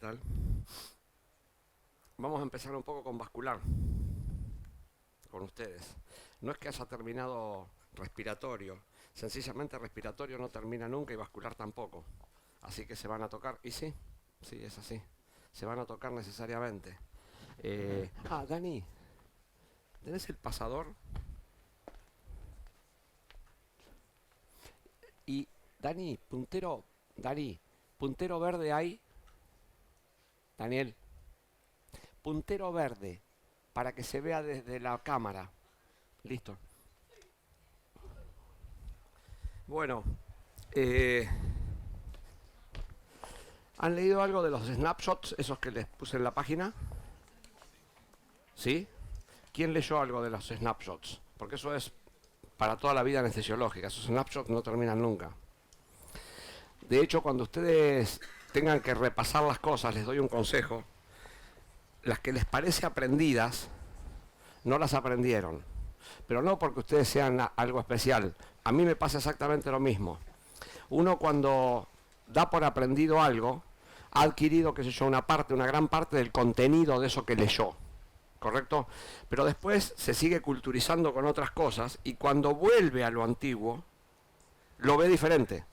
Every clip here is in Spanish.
tal? Vamos a empezar un poco con vascular, con ustedes. No es que haya terminado respiratorio, sencillamente respiratorio no termina nunca y vascular tampoco. Así que se van a tocar, y sí, sí, es así. Se van a tocar necesariamente. Dani, ¿tenés el pasador? Y Dani, puntero verde hay. Daniel, puntero verde, para que se vea desde la cámara. Listo. Bueno, ¿han leído algo de los snapshots, esos que les puse en la página? ¿Sí? ¿Quién leyó algo de los snapshots? Porque eso es para toda la vida anestesiológica. Esos snapshots no terminan nunca. De hecho, cuando ustedes tengan que repasar las cosas, les doy un consejo. Las que les parece aprendidas, no las aprendieron. Pero no porque ustedes sean algo especial. A mí me pasa exactamente lo mismo. Uno cuando da por aprendido algo, ha adquirido, qué sé yo, una gran parte del contenido de eso que leyó. ¿Correcto? Pero después se sigue culturizando con otras cosas y cuando vuelve a lo antiguo, lo ve diferente.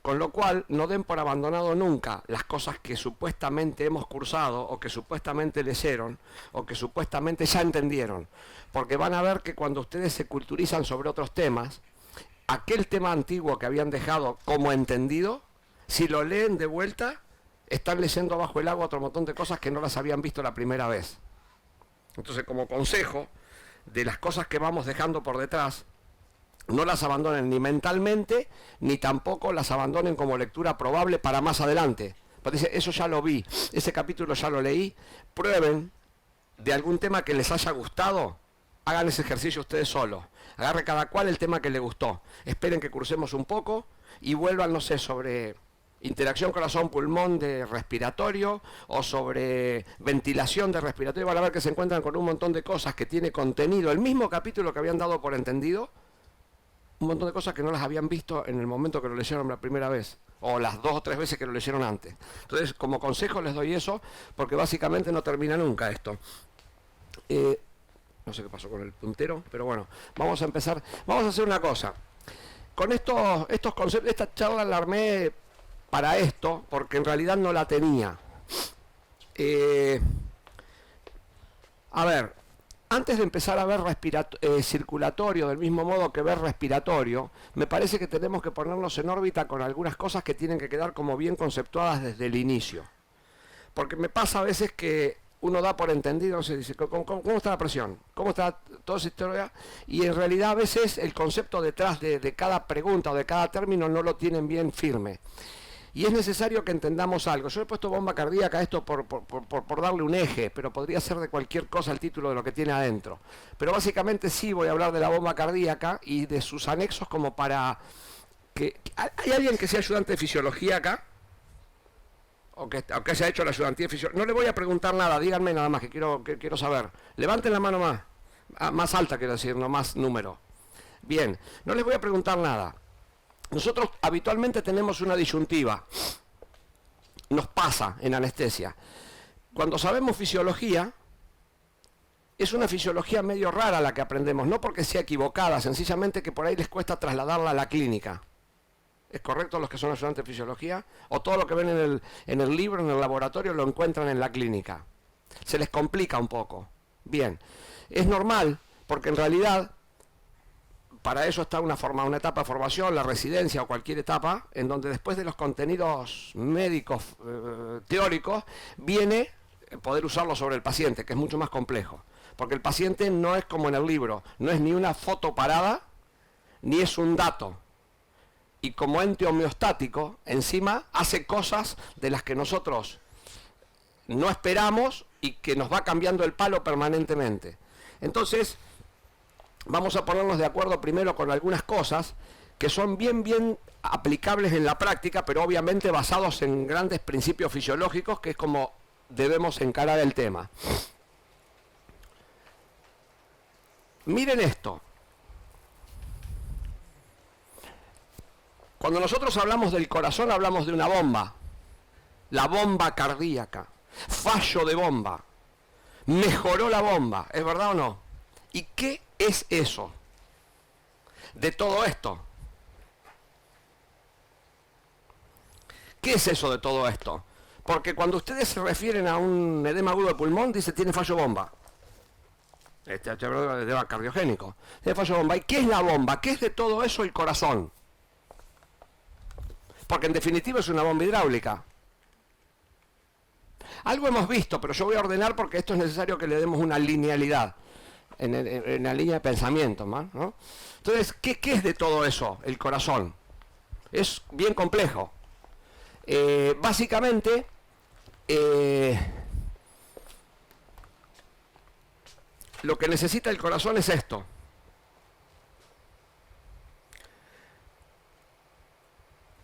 Con lo cual, no den por abandonado nunca las cosas que supuestamente hemos cursado, o que supuestamente leyeron, o que supuestamente ya entendieron. Porque van a ver que cuando ustedes se culturizan sobre otros temas, aquel tema antiguo que habían dejado como entendido, si lo leen de vuelta, están leyendo bajo el agua otro montón de cosas que no las habían visto la primera vez. Entonces, como consejo, de las cosas que vamos dejando por detrás, no las abandonen ni mentalmente, ni tampoco las abandonen como lectura probable para más adelante. Porque dice, eso ya lo vi, ese capítulo ya lo leí. Prueben de algún tema que les haya gustado, hagan ese ejercicio ustedes solos. Agarre cada cual el tema que le gustó. Esperen que crucemos un poco y vuelvan, no sé, sobre interacción corazón-pulmón de respiratorio o sobre ventilación de respiratorio. Van a ver que se encuentran con un montón de cosas que tiene contenido el mismo capítulo que habían dado por entendido. Un montón de cosas que no las habían visto en el momento que lo leyeron la primera vez, o las 2 o 3 veces que lo leyeron antes. Entonces, como consejo les doy eso, porque básicamente no termina nunca esto. No sé qué pasó con el puntero, pero bueno, vamos a empezar. Vamos a hacer una cosa. Con estos conceptos, esta charla la armé para esto, porque en realidad no la tenía. A ver, antes de empezar a ver circulatorio del mismo modo que ver respiratorio, me parece que tenemos que ponernos en órbita con algunas cosas que tienen que quedar como bien conceptuadas desde el inicio. Porque me pasa a veces que uno da por entendido, se dice, ¿cómo está la presión? ¿Cómo está toda esa historia? Y en realidad a veces el concepto detrás de cada pregunta o de cada término no lo tienen bien firme. Y es necesario que entendamos algo. Yo he puesto bomba cardíaca a esto por darle un eje, pero podría ser de cualquier cosa el título de lo que tiene adentro. Pero básicamente sí voy a hablar de la bomba cardíaca y de sus anexos como para que... ¿Hay alguien que sea ayudante de fisiología acá? O que se ha hecho la ayudantía de fisiología. No le voy a preguntar nada, díganme nada más que quiero saber. Levanten la mano más alta, quiero decir, no más número. Bien, no les voy a preguntar nada. Nosotros habitualmente tenemos una disyuntiva, nos pasa en anestesia. Cuando sabemos fisiología, es una fisiología medio rara la que aprendemos, no porque sea equivocada, sencillamente que por ahí les cuesta trasladarla a la clínica. ¿Es correcto los que son ayudantes de fisiología? ¿O todo lo que ven en el libro, en el laboratorio, lo encuentran en la clínica? Se les complica un poco. Bien, es normal, porque en realidad... Para eso está una etapa de formación, la residencia o cualquier etapa, en donde después de los contenidos médicos teóricos, viene poder usarlo sobre el paciente, que es mucho más complejo. Porque el paciente no es como en el libro, no es ni una foto parada, ni es un dato. Y como ente homeostático, encima hace cosas de las que nosotros no esperamos y que nos va cambiando el palo permanentemente. Entonces... Vamos a ponernos de acuerdo primero con algunas cosas que son bien aplicables en la práctica, pero obviamente basados en grandes principios fisiológicos, que es como debemos encarar el tema. Miren esto. Cuando nosotros hablamos del corazón, hablamos de una bomba. La bomba cardíaca. Fallo de bomba. Mejoró la bomba. ¿Es verdad o no? ¿Y qué es eso? De todo esto. ¿Qué es eso de todo esto? Porque cuando ustedes se refieren a un edema agudo de pulmón, dice tiene fallo bomba. Edema cardiogénico. Tiene fallo bomba. ¿Y qué es la bomba? ¿Qué es de todo eso el corazón? Porque en definitiva es una bomba hidráulica. Algo hemos visto, pero yo voy a ordenar porque esto es necesario que le demos una linealidad en la línea de pensamiento, ¿no? Entonces, ¿qué es de todo eso el corazón? Es bien complejo. Básicamente, lo que necesita el corazón es esto.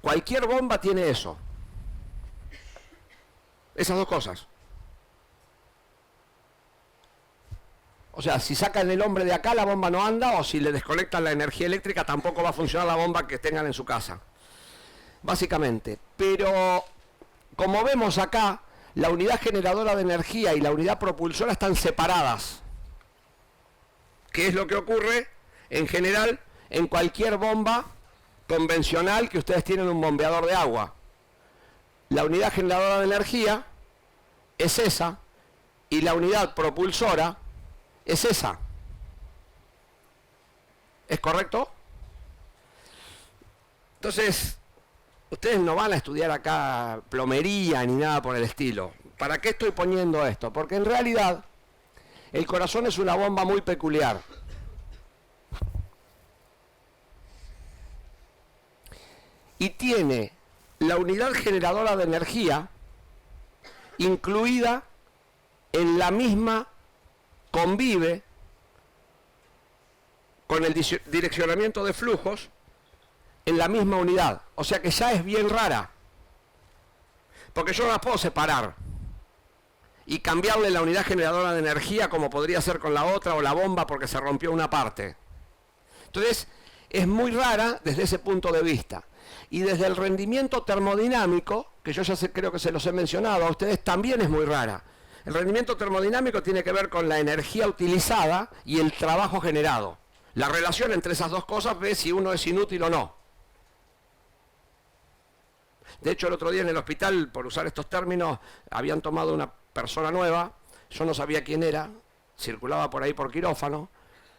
Cualquier bomba tiene eso. Esas dos cosas. O sea, si sacan el hombre de acá, la bomba no anda, o si le desconectan la energía eléctrica, tampoco va a funcionar la bomba que tengan en su casa. Básicamente. Pero, como vemos acá, la unidad generadora de energía y la unidad propulsora están separadas. ¿Qué es lo que ocurre en general en cualquier bomba convencional que ustedes tienen un bombeador de agua? La unidad generadora de energía es esa y la unidad propulsora es esa. ¿Es correcto? Entonces, ustedes no van a estudiar acá plomería ni nada por el estilo. ¿Para qué estoy poniendo esto? Porque en realidad el corazón es una bomba muy peculiar. Y tiene la unidad generadora de energía incluida en la misma, convive con el direccionamiento de flujos en la misma unidad. O sea que ya es bien rara. Porque yo no las puedo separar y cambiarle la unidad generadora de energía como podría ser con la otra, o la bomba porque se rompió una parte. Entonces, es muy rara desde ese punto de vista. Y desde el rendimiento termodinámico, que yo ya creo que se los he mencionado a ustedes, también es muy rara. El rendimiento termodinámico tiene que ver con la energía utilizada y el trabajo generado. La relación entre esas dos cosas ve si uno es inútil o no. De hecho, el otro día en el hospital, por usar estos términos, habían tomado una persona nueva, yo no sabía quién era, circulaba por ahí por quirófano,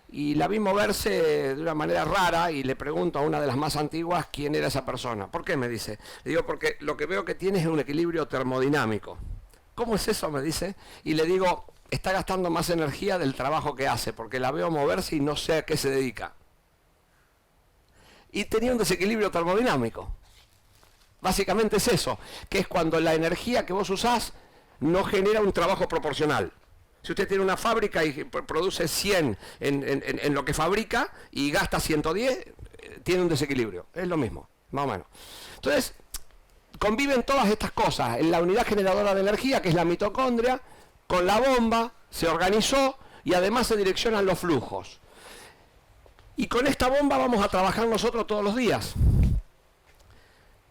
y la vi moverse de una manera rara y le pregunto a una de las más antiguas quién era esa persona. ¿Por qué? Me dice. Le digo, porque lo que veo que tiene es un equilibrio termodinámico. ¿Cómo es eso? Me dice. Y le digo, está gastando más energía del trabajo que hace, porque la veo moverse y no sé a qué se dedica. Y tenía un desequilibrio termodinámico. Básicamente es eso, que es cuando la energía que vos usás no genera un trabajo proporcional. Si usted tiene una fábrica y produce 100 en lo que fabrica y gasta 110, tiene un desequilibrio. Es lo mismo, más o menos. Entonces, conviven todas estas cosas. En la unidad generadora de energía, que es la mitocondria, con la bomba, se organizó y además se direccionan los flujos. Y con esta bomba vamos a trabajar nosotros todos los días.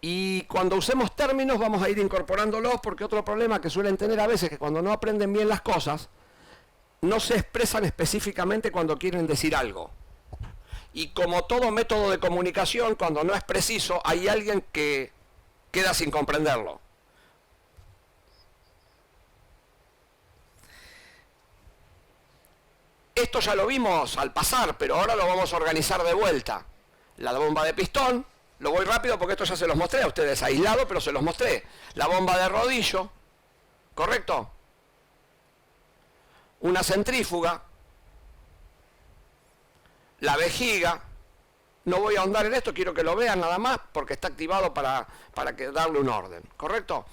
Y cuando usemos términos vamos a ir incorporándolos, porque otro problema que suelen tener a veces es que cuando no aprenden bien las cosas, no se expresan específicamente cuando quieren decir algo. Y como todo método de comunicación, cuando no es preciso, hay alguien que queda sin comprenderlo. Esto ya lo vimos al pasar, pero ahora lo vamos a organizar de vuelta. La bomba de pistón, lo voy rápido porque esto ya se los mostré a ustedes, aislado, pero se los mostré. La bomba de rodillo, ¿correcto? Una centrífuga, la vejiga. No voy a ahondar en esto, quiero que lo vean nada más porque está activado para darle un orden, ¿correcto?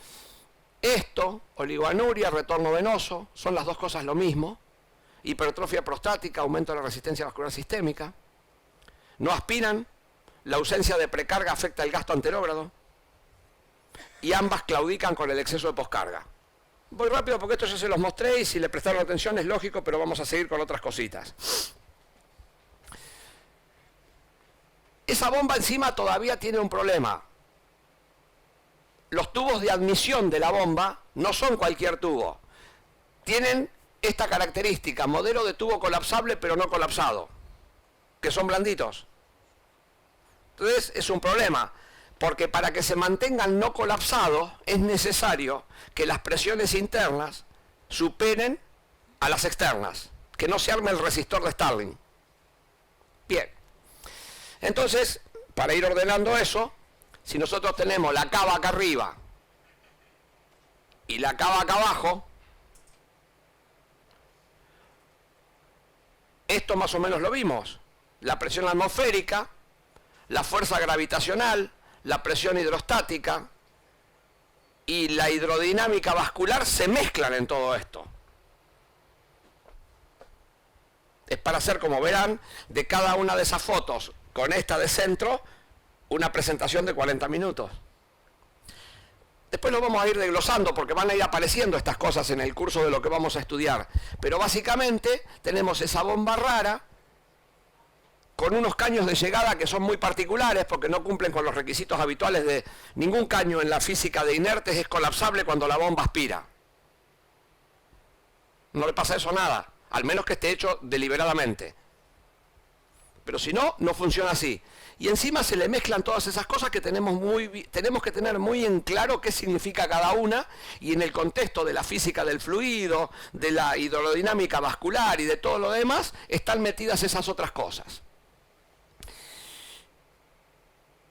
Esto, oligoanuria, retorno venoso, son las dos cosas lo mismo. Hipertrofia prostática, aumento de la resistencia vascular sistémica. No aspiran, la ausencia de precarga afecta el gasto anterógrado. Y ambas claudican con el exceso de poscarga. Voy rápido porque esto ya se los mostré y si le prestaron atención es lógico, pero vamos a seguir con otras cositas. Esa bomba encima todavía tiene un problema. los tubos de admisión de la bomba no son cualquier tubo. Tienen esta característica, modelo de tubo colapsable pero no colapsado, que son blanditos. Entonces es un problema, porque para que se mantengan no colapsados es necesario que las presiones internas superen a las externas, que no se arme el resistor de Stirling. Bien, entonces, para ir ordenando eso, si nosotros tenemos la cava acá arriba y la cava acá abajo, esto más o menos lo vimos. La presión atmosférica, la fuerza gravitacional, la presión hidrostática y la hidrodinámica vascular se mezclan en todo esto. Es para hacer, como verán, de cada una de esas fotos, con esta de centro, una presentación de 40 minutos. Después lo vamos a ir desglosando porque van a ir apareciendo estas cosas en el curso de lo que vamos a estudiar. Pero básicamente tenemos esa bomba rara con unos caños de llegada que son muy particulares porque no cumplen con los requisitos habituales de ningún caño en la física de inertes es colapsable cuando la bomba aspira. No le pasa eso a nada, al menos que esté hecho deliberadamente. Pero si no, no funciona así. Y encima se le mezclan todas esas cosas que tenemos que tener muy en claro qué significa cada una, y en el contexto de la física del fluido, de la hidrodinámica vascular y de todo lo demás, están metidas esas otras cosas.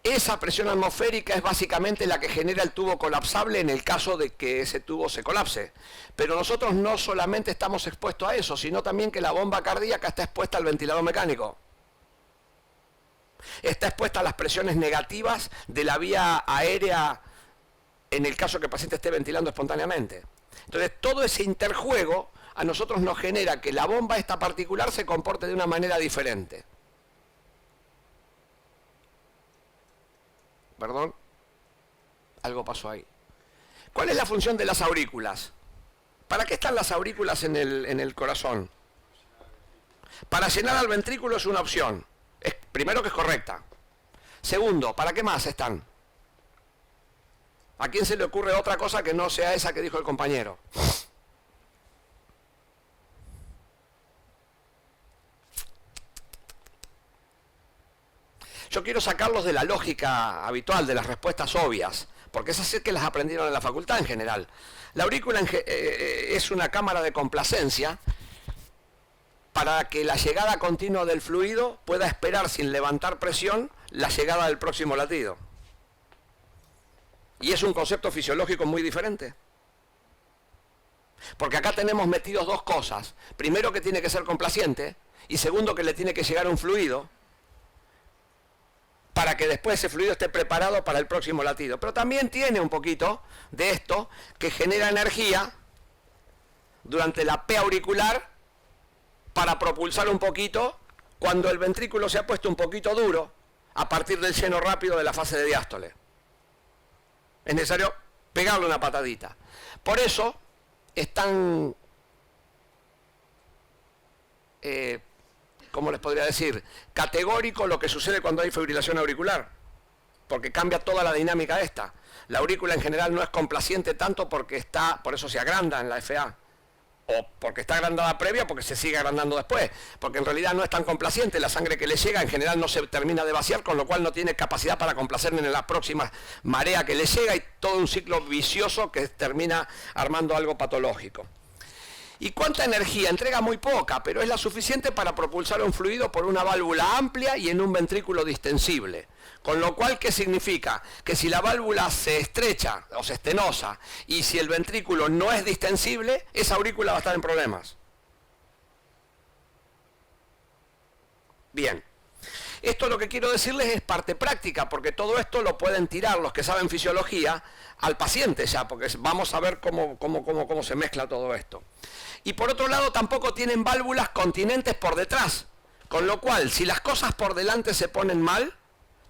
Esa presión atmosférica es básicamente la que genera el tubo colapsable en el caso de que ese tubo se colapse. Pero nosotros no solamente estamos expuestos a eso, sino también que la bomba cardíaca está expuesta al ventilador mecánico. Está expuesta a las presiones negativas de la vía aérea en el caso que el paciente esté ventilando espontáneamente. Entonces, todo ese interjuego a nosotros nos genera que la bomba esta particular se comporte de una manera diferente. Perdón, algo pasó ahí. ¿Cuál es la función de las aurículas? ¿Para qué están las aurículas en el corazón? Para llenar al ventrículo es una opción. Primero, que es correcta. Segundo, ¿para qué más están? ¿A quién se le ocurre otra cosa que no sea esa que dijo el compañero? Yo quiero sacarlos de la lógica habitual, de las respuestas obvias, porque esas sí que las aprendieron en la facultad en general. La aurícula es una cámara de complacencia para que la llegada continua del fluido pueda esperar sin levantar presión la llegada del próximo latido. Y es un concepto fisiológico muy diferente. Porque acá tenemos metidos dos cosas. Primero, que tiene que ser complaciente, y segundo, que le tiene que llegar un fluido para que después ese fluido esté preparado para el próximo latido. Pero también tiene un poquito de esto que genera energía durante la P auricular para propulsar un poquito cuando el ventrículo se ha puesto un poquito duro a partir del lleno rápido de la fase de diástole. Es necesario pegarle una patadita. Por eso es tan, ¿cómo les podría decir?, categórico lo que sucede cuando hay fibrilación auricular, porque cambia toda la dinámica esta. La aurícula en general no es complaciente tanto porque está, por eso se agranda en la FA, o porque está agrandada previa, porque se sigue agrandando después, porque en realidad no es tan complaciente, la sangre que le llega en general no se termina de vaciar, con lo cual no tiene capacidad para complacer en la próxima marea que le llega, y todo un ciclo vicioso que termina armando algo patológico. ¿Y cuánta energía? Entrega muy poca, pero es la suficiente para propulsar un fluido por una válvula amplia y en un ventrículo distensible. Con lo cual, ¿qué significa? Que si la válvula se estrecha o se estenosa y si el ventrículo no es distensible, esa aurícula va a estar en problemas. Bien. Esto lo que quiero decirles es parte práctica, porque todo esto lo pueden tirar los que saben fisiología al paciente ya, porque vamos a ver cómo se mezcla todo esto. Y por otro lado, tampoco tienen válvulas continentes por detrás, con lo cual, si las cosas por delante se ponen mal,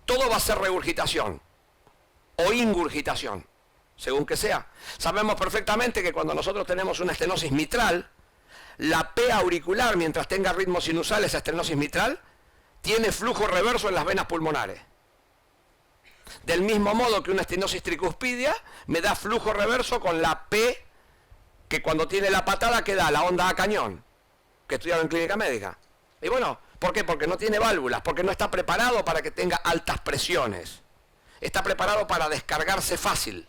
todo va a ser regurgitación o ingurgitación, según que sea. Sabemos perfectamente que cuando nosotros tenemos una estenosis mitral, la P auricular, mientras tenga ritmo sinusal, esa estenosis mitral, tiene flujo reverso en las venas pulmonares. Del mismo modo que una estenosis tricuspidia me da flujo reverso con la P, que cuando tiene la patada queda la onda a cañón, que estudiaron en clínica médica. Y bueno, ¿por qué? Porque no tiene válvulas, porque no está preparado para que tenga altas presiones. Está preparado para descargarse fácil.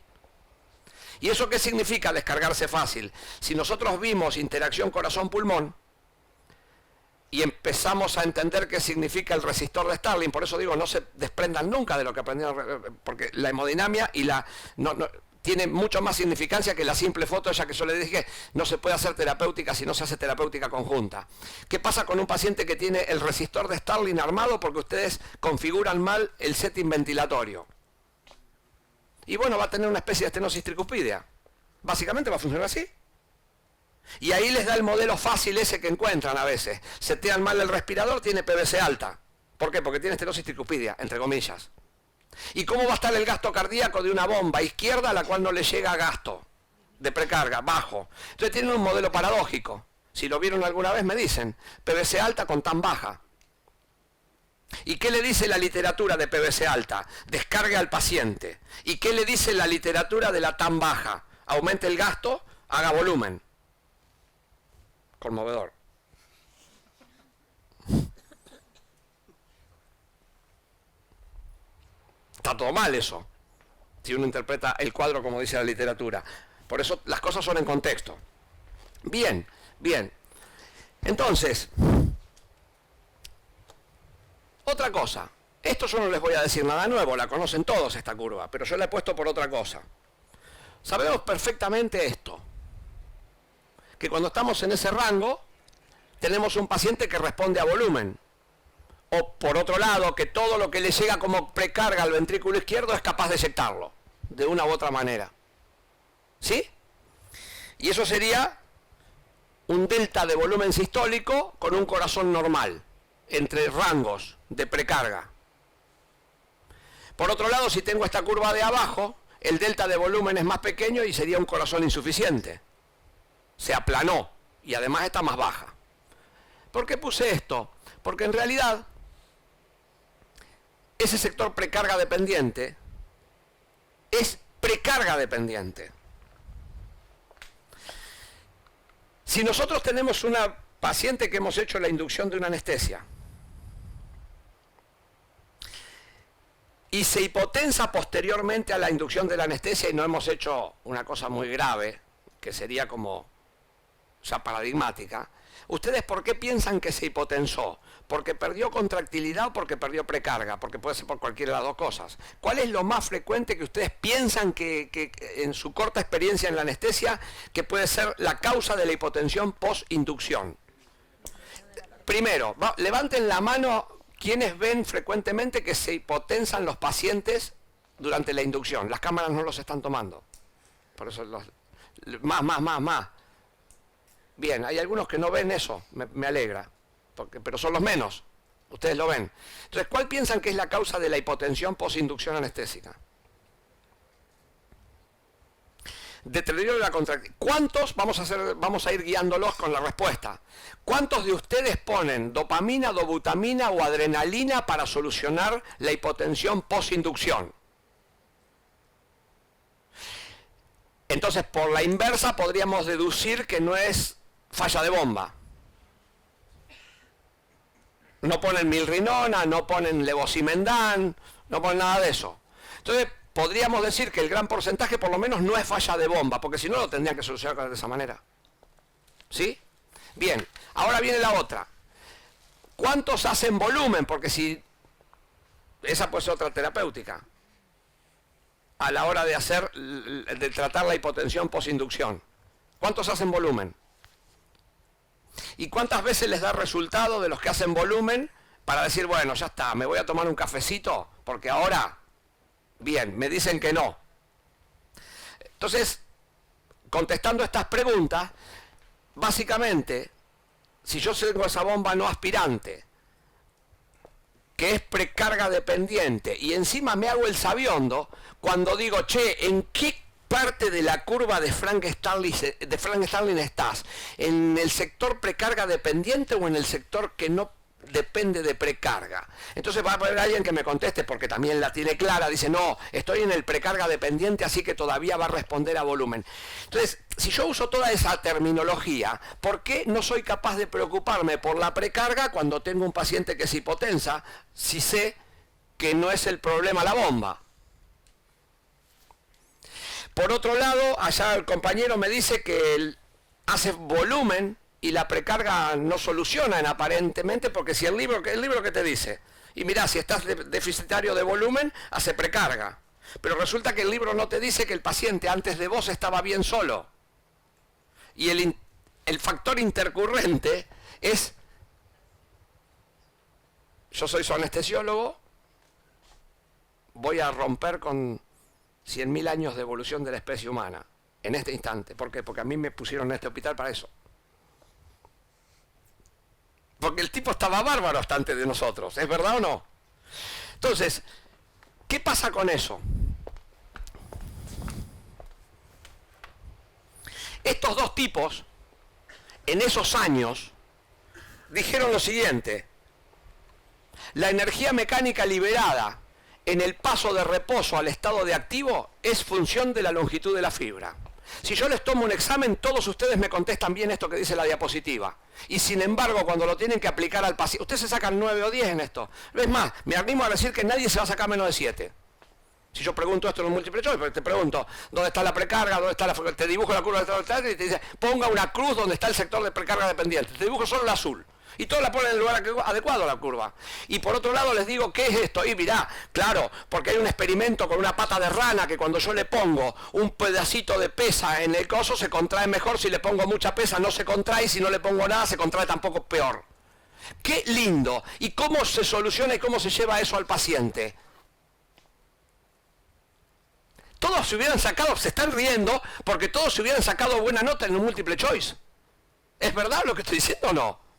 ¿Y eso qué significa descargarse fácil? Si nosotros vimos interacción corazón-pulmón y empezamos a entender qué significa el resistor de Starling, por eso digo, no se desprendan nunca de lo que aprendieron, porque la hemodinamia y tiene mucho más significancia que la simple foto, ya que yo le dije, no se puede hacer terapéutica si no se hace terapéutica conjunta. ¿Qué pasa con un paciente que tiene el resistor de Starling armado porque ustedes configuran mal el setting ventilatorio? Y bueno, va a tener una especie de estenosis tricuspidia. Básicamente va a funcionar así. Y ahí les da el modelo fácil ese que encuentran a veces. Setean mal el respirador, tiene PVC alta. ¿Por qué? Porque tiene estenosis tricuspidia, entre comillas. ¿Y cómo va a estar el gasto cardíaco de una bomba izquierda a la cual no le llega gasto de precarga? Bajo. Entonces tienen un modelo paradójico. Si lo vieron alguna vez me dicen, PVC alta con tan baja. ¿Y qué le dice la literatura de PVC alta? Descargue al paciente. ¿Y qué le dice la literatura de la tan baja? Aumente el gasto, haga volumen. Conmovedor. Está todo mal eso, si uno interpreta el cuadro como dice la literatura. Por eso las cosas son en contexto. Bien, bien. Entonces, otra cosa. Esto yo no les voy a decir nada nuevo, la conocen todos esta curva, pero yo la he puesto por otra cosa. Sabemos perfectamente esto, que cuando estamos en ese rango, tenemos un paciente que responde a volumen. O por otro lado, que todo lo que le llega como precarga al ventrículo izquierdo es capaz de eyectarlo, de una u otra manera. ¿Sí? Y eso sería un delta de volumen sistólico con un corazón normal, entre rangos de precarga. Por otro lado, si tengo esta curva de abajo, el delta de volumen es más pequeño y sería un corazón insuficiente. Se aplanó y además está más baja. ¿Por qué puse esto? Porque en realidad ese sector precarga dependiente es precarga dependiente. Si nosotros tenemos una paciente que hemos hecho la inducción de una anestesia y se hipotensa posteriormente a la inducción de la anestesia y no hemos hecho una cosa muy grave, que sería como ya paradigmática, ¿ustedes por qué piensan que se hipotensó? ¿Porque perdió contractilidad o porque perdió precarga? Porque puede ser por cualquiera de las dos cosas. ¿Cuál es lo más frecuente que ustedes piensan que en su corta experiencia en la anestesia que puede ser la causa de la hipotensión post-inducción? Primero, levanten la mano quienes ven frecuentemente que se hipotensan los pacientes durante la inducción. Las cámaras no los están tomando. Por eso más. Bien, hay algunos que no ven eso, me alegra, pero son los menos, ustedes lo ven. Entonces, ¿cuál piensan que es la causa de la hipotensión posinducción anestésica? Deterioro de la contractilidad. ¿Cuántos, vamos a ir guiándolos con la respuesta, cuántos de ustedes ponen dopamina, dobutamina o adrenalina para solucionar la hipotensión posinducción? Entonces, por la inversa, podríamos deducir que no es falla de bomba. No ponen milrinona, no ponen levosimendan, no ponen nada de eso. Entonces, podríamos decir que el gran porcentaje por lo menos no es falla de bomba, porque si no lo tendrían que solucionar de esa manera. ¿Sí? Bien, ahora viene la otra. ¿Cuántos hacen volumen? Porque si esa puede ser otra terapéutica a la hora de tratar la hipotensión posinducción. ¿Cuántos hacen volumen? ¿Y cuántas veces les da resultado de los que hacen volumen para decir, bueno, ya está, me voy a tomar un cafecito, porque ahora, bien, me dicen que no? Entonces, contestando estas preguntas, básicamente, si yo tengo esa bomba no aspirante, que es precarga dependiente, y encima me hago el sabiondo, cuando digo, che, ¿en qué parte de la curva de Frank Starling estás? ¿En el sector precarga dependiente o en el sector que no depende de precarga. Entonces va a haber alguien que me conteste, porque también la tiene clara, dice, no, estoy en el precarga dependiente, así que todavía va a responder a volumen. Entonces, si yo uso toda esa terminología, ¿por qué no soy capaz de preocuparme por la precarga cuando tengo un paciente que es hipotensa, si sé que no es el problema la bomba? Por otro lado, allá el compañero me dice que él hace volumen y la precarga no soluciona aparentemente, porque si el libro que te dice, y mirá, si estás deficitario de volumen, hace precarga. Pero resulta que el libro no te dice que el paciente antes de vos estaba bien solo. Y el factor intercurrente es, yo soy su anestesiólogo, voy a romper con 100.000 años de evolución de la especie humana, en este instante. ¿Por qué? Porque a mí me pusieron en este hospital para eso. Porque el tipo estaba bárbaro hasta antes de nosotros, ¿es verdad o no? Entonces, ¿qué pasa con eso? Estos dos tipos, en esos años, dijeron lo siguiente: la energía mecánica liberada en el paso de reposo al estado de activo es función de la longitud de la fibra. Si yo les tomo un examen, todos ustedes me contestan bien esto que dice la diapositiva. Y sin embargo, cuando lo tienen que aplicar al paciente, ustedes se sacan 9 o 10 en esto. Es más, me animo a decir que nadie se va a sacar menos de 7. Si yo pregunto esto en un múltiple choice, porque te pregunto, ¿dónde está la precarga? ¿Dónde está te dibujo la curva de estado y te dice, ponga una cruz donde está el sector de precarga dependiente. Te dibujo solo el azul. Y todo la ponen en el lugar adecuado a la curva. Y por otro lado les digo, ¿qué es esto? Y mirá, claro, porque hay un experimento con una pata de rana que cuando yo le pongo un pedacito de pesa en el coso se contrae mejor, si le pongo mucha pesa no se contrae, y si no le pongo nada se contrae tampoco peor. ¡Qué lindo! ¿Y cómo se soluciona y cómo se lleva eso al paciente? Todos se hubieran sacado, se están riendo, porque todos se hubieran sacado buena nota en un múltiple choice. ¿Es verdad lo que estoy diciendo o no?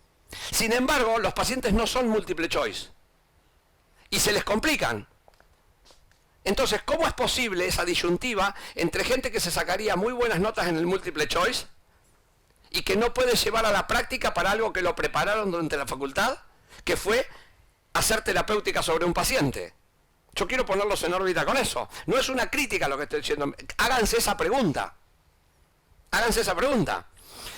Sin embargo, los pacientes no son múltiple choice y se les complican. Entonces, ¿cómo es posible esa disyuntiva entre gente que se sacaría muy buenas notas en el múltiple choice y que no puede llevar a la práctica para algo que lo prepararon durante la facultad, que fue hacer terapéutica sobre un paciente? Yo quiero ponerlos en órbita con eso. No es una crítica lo que estoy diciendo. Háganse esa pregunta. Háganse esa pregunta.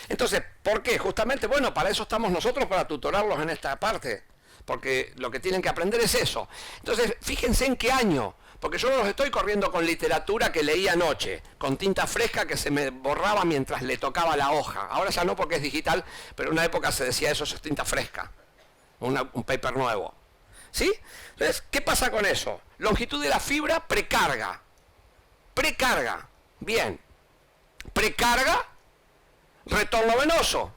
Entonces, ¿por qué? Justamente, bueno, para eso estamos nosotros, para tutorarlos en esta parte, porque lo que tienen que aprender es eso. Entonces, fíjense en qué año, porque yo no los estoy corriendo con literatura que leí anoche, con tinta fresca que se me borraba mientras le tocaba la hoja. Ahora ya no, porque es digital, pero en una época se decía eso es tinta fresca, un paper nuevo. ¿Sí? Entonces, ¿qué pasa con eso? Longitud de la fibra, precarga. Precarga. Bien. Precarga, retorno venoso.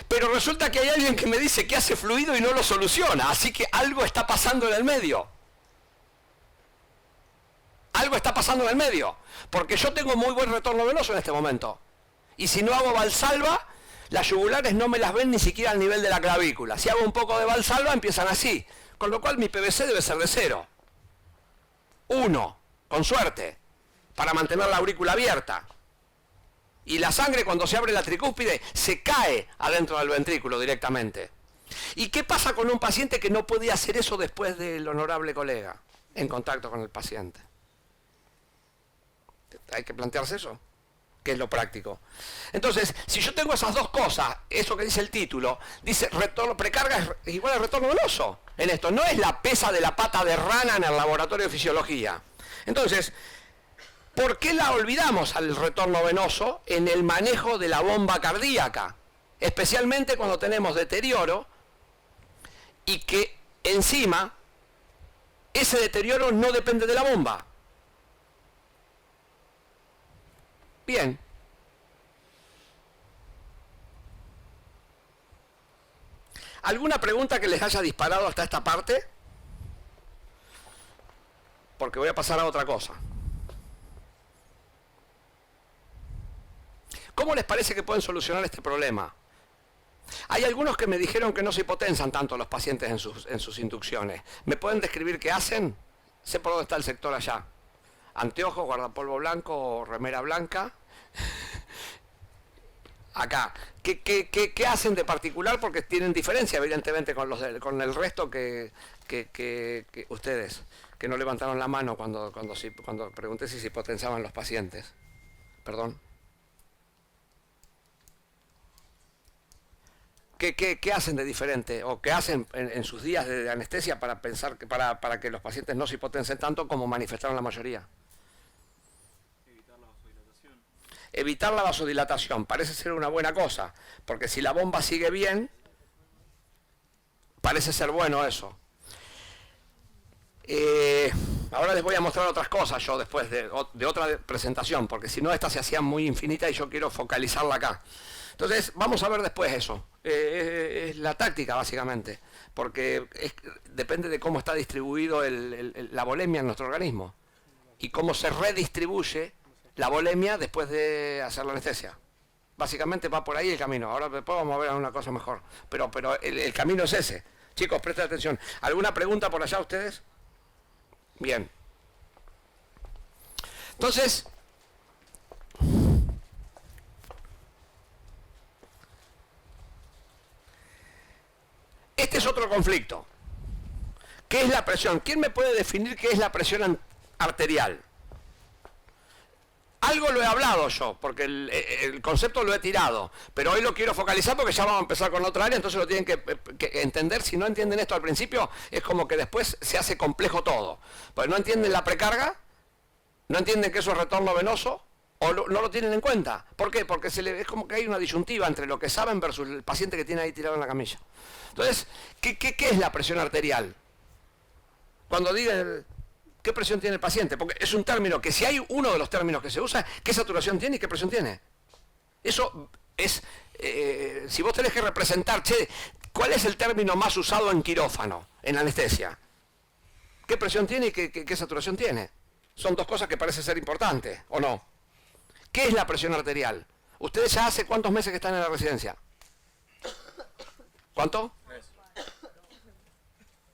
Pero resulta que hay alguien que me dice que hace fluido y no lo soluciona, así que algo está pasando en el medio. Algo está pasando en el medio, porque yo tengo muy buen retorno venoso en este momento. Y si no hago Valsalva, las yugulares no me las ven ni siquiera al nivel de la clavícula. Si hago un poco de Valsalva, empiezan así, con lo cual mi PVC debe ser de 0. 1, con suerte, para mantener la aurícula abierta. Y la sangre, cuando se abre la tricúspide, se cae adentro del ventrículo directamente. ¿Y qué pasa con un paciente que no puede hacer eso después del honorable colega en contacto con el paciente? Hay que plantearse eso, que es lo práctico. Entonces, si yo tengo esas dos cosas, eso que dice el título, dice retorno, precarga es igual al retorno venoso. En esto, no es la pesa de la pata de rana en el laboratorio de fisiología. Entonces, ¿por qué la olvidamos al retorno venoso en el manejo de la bomba cardíaca? Especialmente cuando tenemos deterioro y que encima ese deterioro no depende de la bomba. Bien. ¿Alguna pregunta que les haya disparado hasta esta parte? Porque voy a pasar a otra cosa. ¿Cómo les parece que pueden solucionar este problema? Hay algunos que me dijeron que no se hipotensan tanto los pacientes en sus inducciones. ¿Me pueden describir qué hacen? Sé por dónde está el sector allá. Anteojos, guardapolvo blanco o remera blanca. acá. ¿Qué hacen de particular? Porque tienen diferencia, evidentemente, con con el resto que ustedes, que no levantaron la mano cuando pregunté si se potenciaban los pacientes. Perdón. ¿Qué hacen de diferente? ¿O qué hacen en sus días de anestesia para pensar para que los pacientes no se hipotensen tanto como manifestaron la mayoría? Evitar la vasodilatación parece ser una buena cosa, porque si la bomba sigue bien, parece ser bueno eso. Ahora les voy a mostrar otras cosas yo después de otra presentación, porque si no esta se hacía muy infinita y yo quiero focalizarla acá. Entonces vamos a ver después eso. Es la táctica básicamente, porque depende de cómo está distribuido la volemia en nuestro organismo y cómo se redistribuye la volemia después de hacer la anestesia. Básicamente va por ahí el camino. Ahora después vamos a ver una cosa mejor. Pero el camino es ese. Chicos, presten atención. ¿Alguna pregunta por allá ustedes? Bien. Entonces, este es otro conflicto. ¿Qué es la presión? ¿Quién me puede definir qué es la presión arterial? Algo lo he hablado yo, porque el concepto lo he tirado, pero hoy lo quiero focalizar porque ya vamos a empezar con otra área, entonces lo tienen que entender. Si no entienden esto al principio, es como que después se hace complejo todo. Pues no entienden la precarga, no entienden que eso es retorno venoso, o no lo tienen en cuenta. ¿Por qué? Porque es como que hay una disyuntiva entre lo que saben versus el paciente que tiene ahí tirado en la camilla. Entonces, ¿qué es la presión arterial? Cuando digan... ¿Qué presión tiene el paciente? Porque es un término que si hay uno de los términos que se usa, ¿qué saturación tiene y qué presión tiene? Eso es, si vos tenés que representar, ¿cuál es el término más usado en quirófano, en anestesia? ¿Qué presión tiene y qué saturación tiene? Son dos cosas que parece ser importantes, ¿o no? ¿Qué es la presión arterial? ¿Ustedes ya hace cuántos meses que están en la residencia? ¿Cuánto?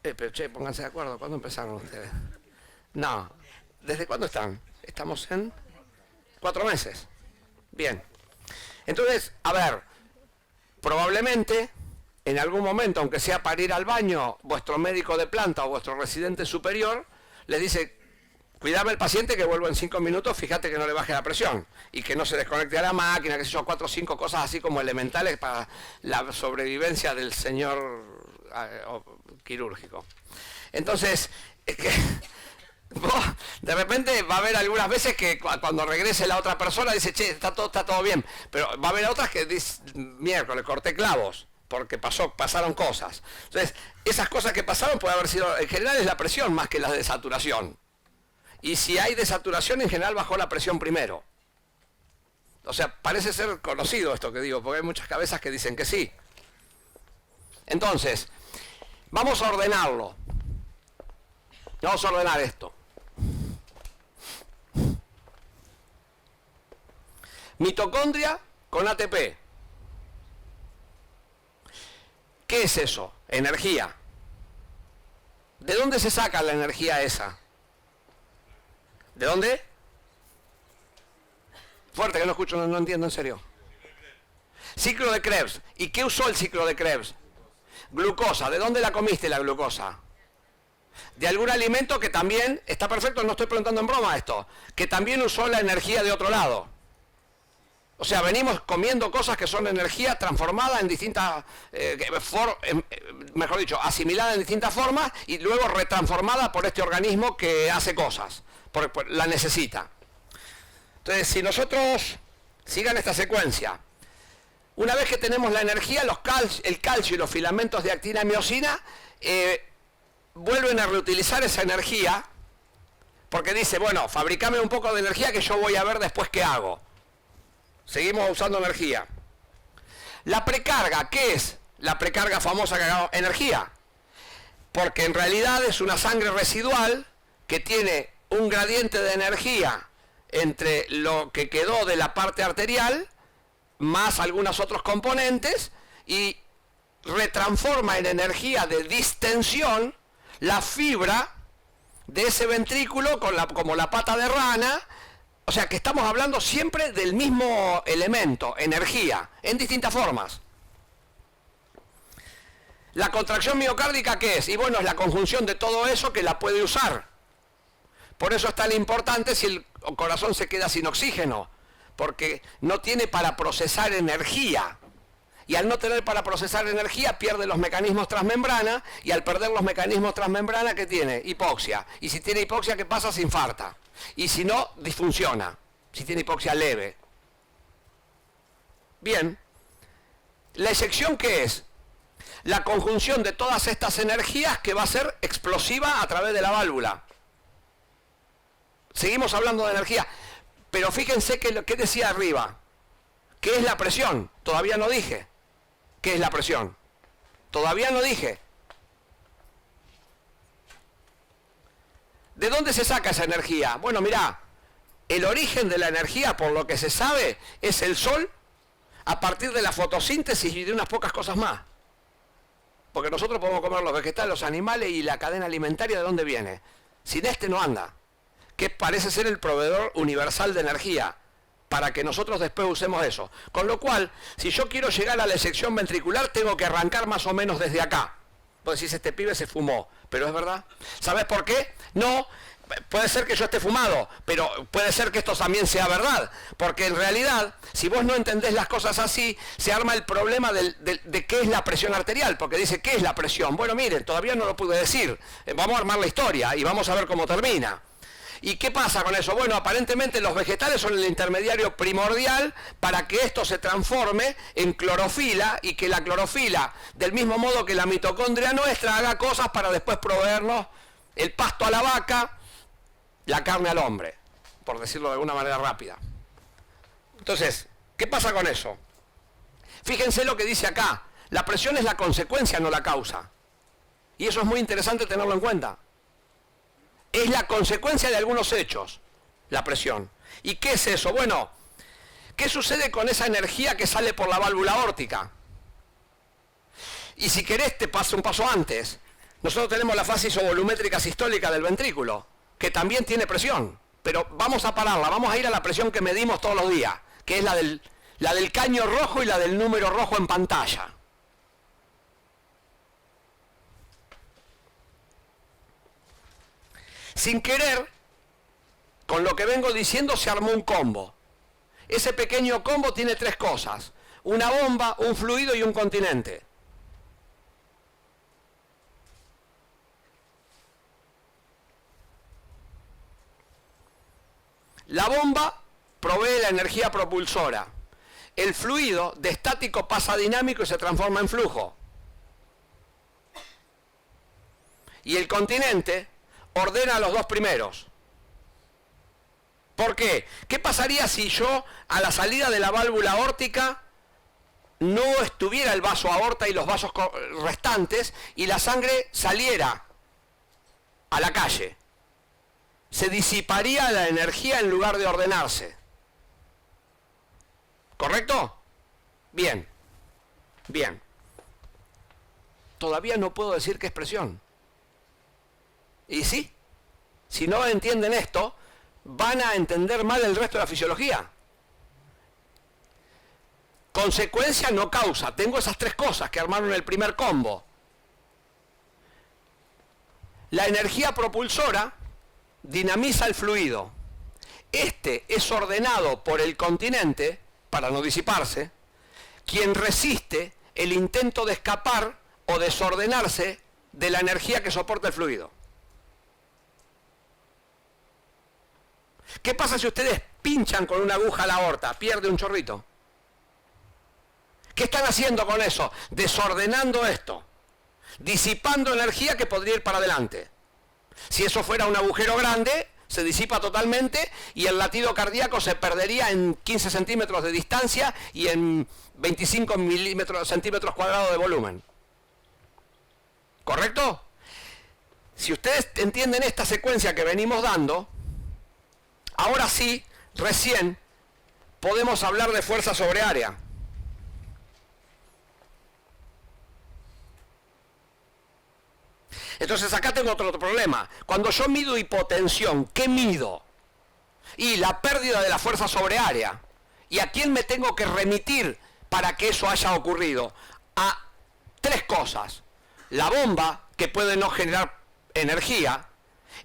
Pero pónganse de acuerdo, ¿cuándo empezaron ustedes? No, ¿desde cuándo están? Estamos en 4 meses. Bien. Entonces, a ver, probablemente, en algún momento, aunque sea para ir al baño, vuestro médico de planta o vuestro residente superior les dice, cuidame el paciente que vuelvo en 5 minutos, fíjate que no le baje la presión y que no se desconecte a la máquina, que sé yo, 4 o 5 cosas así como elementales para la sobrevivencia del señor quirúrgico. Entonces, de repente va a haber algunas veces que cuando regrese la otra persona dice, está todo bien, pero va a haber otras que dice, miércoles corté clavos porque pasaron cosas. Entonces, esas cosas que pasaron puede haber sido, en general es la presión más que la de saturación. Y si hay desaturación, en general bajó la presión primero. O sea, parece ser conocido esto que digo, porque hay muchas cabezas que dicen que sí. Entonces, vamos a ordenarlo. Vamos a ordenar esto. Mitocondria con ATP. ¿Qué es eso? Energía. ¿De dónde se saca la energía esa? ¿De dónde? Fuerte, que no escucho, no entiendo en serio. Ciclo de Krebs. ¿Y qué usó el ciclo de Krebs? Glucosa. ¿De dónde la comiste la glucosa? De algún alimento que también, está perfecto, no estoy preguntando en broma esto, que también usó la energía de otro lado. O sea, venimos comiendo cosas que son energía transformada en distintas, mejor dicho, asimilada en distintas formas y luego retransformada por este organismo que hace cosas, porque la necesita. Entonces, si nosotros, sigan esta secuencia, una vez que tenemos la energía, el calcio y los filamentos de actina y miosina, vuelven a reutilizar esa energía, porque dice, bueno, fabricame un poco de energía que yo voy a ver después qué hago. Seguimos usando energía. La precarga, ¿qué es? La precarga famosa que hagamos, energía. Porque en realidad es una sangre residual que tiene un gradiente de energía entre lo que quedó de la parte arterial, más algunos otros componentes, y retransforma en energía de distensión la fibra de ese ventrículo como la pata de rana, O sea que estamos hablando siempre del mismo elemento, energía, en distintas formas. La contracción miocárdica, ¿qué es? Y bueno, es la conjunción de todo eso que la puede usar. Por eso es tan importante si el corazón se queda sin oxígeno, porque no tiene para procesar energía. Y al no tener para procesar energía, pierde los mecanismos transmembrana, y al perder los mecanismos transmembrana, ¿qué tiene? Hipoxia. Y si tiene hipoxia, ¿qué pasa? Se infarta. Y si no, disfunciona. Si tiene hipoxia leve. Bien. ¿La eyección qué es? La conjunción de todas estas energías que va a ser explosiva a través de la válvula. Seguimos hablando de energía. Pero fíjense que lo que decía arriba. ¿Qué es la presión? Todavía no dije. ¿Qué es la presión? Todavía no dije. ¿De dónde se saca esa energía? Bueno, mirá, el origen de la energía, por lo que se sabe, es el sol a partir de la fotosíntesis y de unas pocas cosas más. Porque nosotros podemos comer los vegetales, los animales y la cadena alimentaria, ¿de dónde viene? Sin este no anda, que parece ser el proveedor universal de energía, para que nosotros después usemos eso. Con lo cual, si yo quiero llegar a la eyección ventricular, tengo que arrancar más o menos desde acá. Vos decís, este pibe se fumó, pero es verdad. ¿Sabés por qué? No, puede ser que yo esté fumado, pero puede ser que esto también sea verdad. Porque en realidad, si vos no entendés las cosas así, se arma el problema de qué es la presión arterial. Porque dice, ¿qué es la presión? Bueno, miren, todavía no lo pude decir. Vamos a armar la historia y vamos a ver cómo termina. ¿Y qué pasa con eso? Bueno, aparentemente los vegetales son el intermediario primordial para que esto se transforme en clorofila y que la clorofila, del mismo modo que la mitocondria nuestra, haga cosas para después proveernos el pasto a la vaca, la carne al hombre, por decirlo de alguna manera rápida. Entonces, ¿qué pasa con eso? Fíjense lo que dice acá. La presión es la consecuencia, no la causa. Y eso es muy interesante tenerlo en cuenta. Es la consecuencia de algunos hechos, la presión. ¿Y qué es eso? Bueno, ¿qué sucede con esa energía que sale por la válvula aórtica? Y si querés te paso un paso antes. Nosotros tenemos la fase isovolumétrica sistólica del ventrículo, que también tiene presión. Pero vamos a pararla, vamos a ir a la presión que medimos todos los días, que es la del caño rojo y la del número rojo en pantalla. Sin querer, con lo que vengo diciendo, se armó un combo. Ese pequeño combo tiene tres cosas: una bomba, un fluido y un continente. La bomba provee la energía propulsora. El fluido de estático pasa a dinámico y se transforma en flujo. Y el continente ordena a los dos primeros. ¿Por qué? ¿Qué pasaría si yo a la salida de la válvula aórtica no estuviera el vaso aorta y los vasos restantes y la sangre saliera a la calle? Se disiparía la energía en lugar de ordenarse. ¿Correcto? Bien. Bien. Todavía no puedo decir qué es presión. Y sí, si no entienden esto, van a entender mal el resto de la fisiología. Consecuencia no causa. Tengo esas tres cosas que armaron el primer combo. La energía propulsora dinamiza el fluido. Este es ordenado por el continente, para no disiparse, quien resiste el intento de escapar o desordenarse de la energía que soporta el fluido. ¿Qué pasa si ustedes pinchan con una aguja a la aorta? Pierde un chorrito. ¿Qué están haciendo con eso? Desordenando esto, disipando energía que podría ir para adelante. Si eso fuera un agujero grande, se disipa totalmente y el latido cardíaco se perdería en 15 centímetros de distancia y en 25 centímetros cuadrados de volumen. ¿Correcto? Si ustedes entienden esta secuencia que venimos dando, ahora sí, recién, podemos hablar de fuerza sobre área. Entonces acá tengo otro problema. Cuando yo mido hipotensión, ¿qué mido? Y la pérdida de la fuerza sobre área. ¿Y a quién me tengo que remitir para que eso haya ocurrido? A tres cosas. La bomba, que puede no generar energía.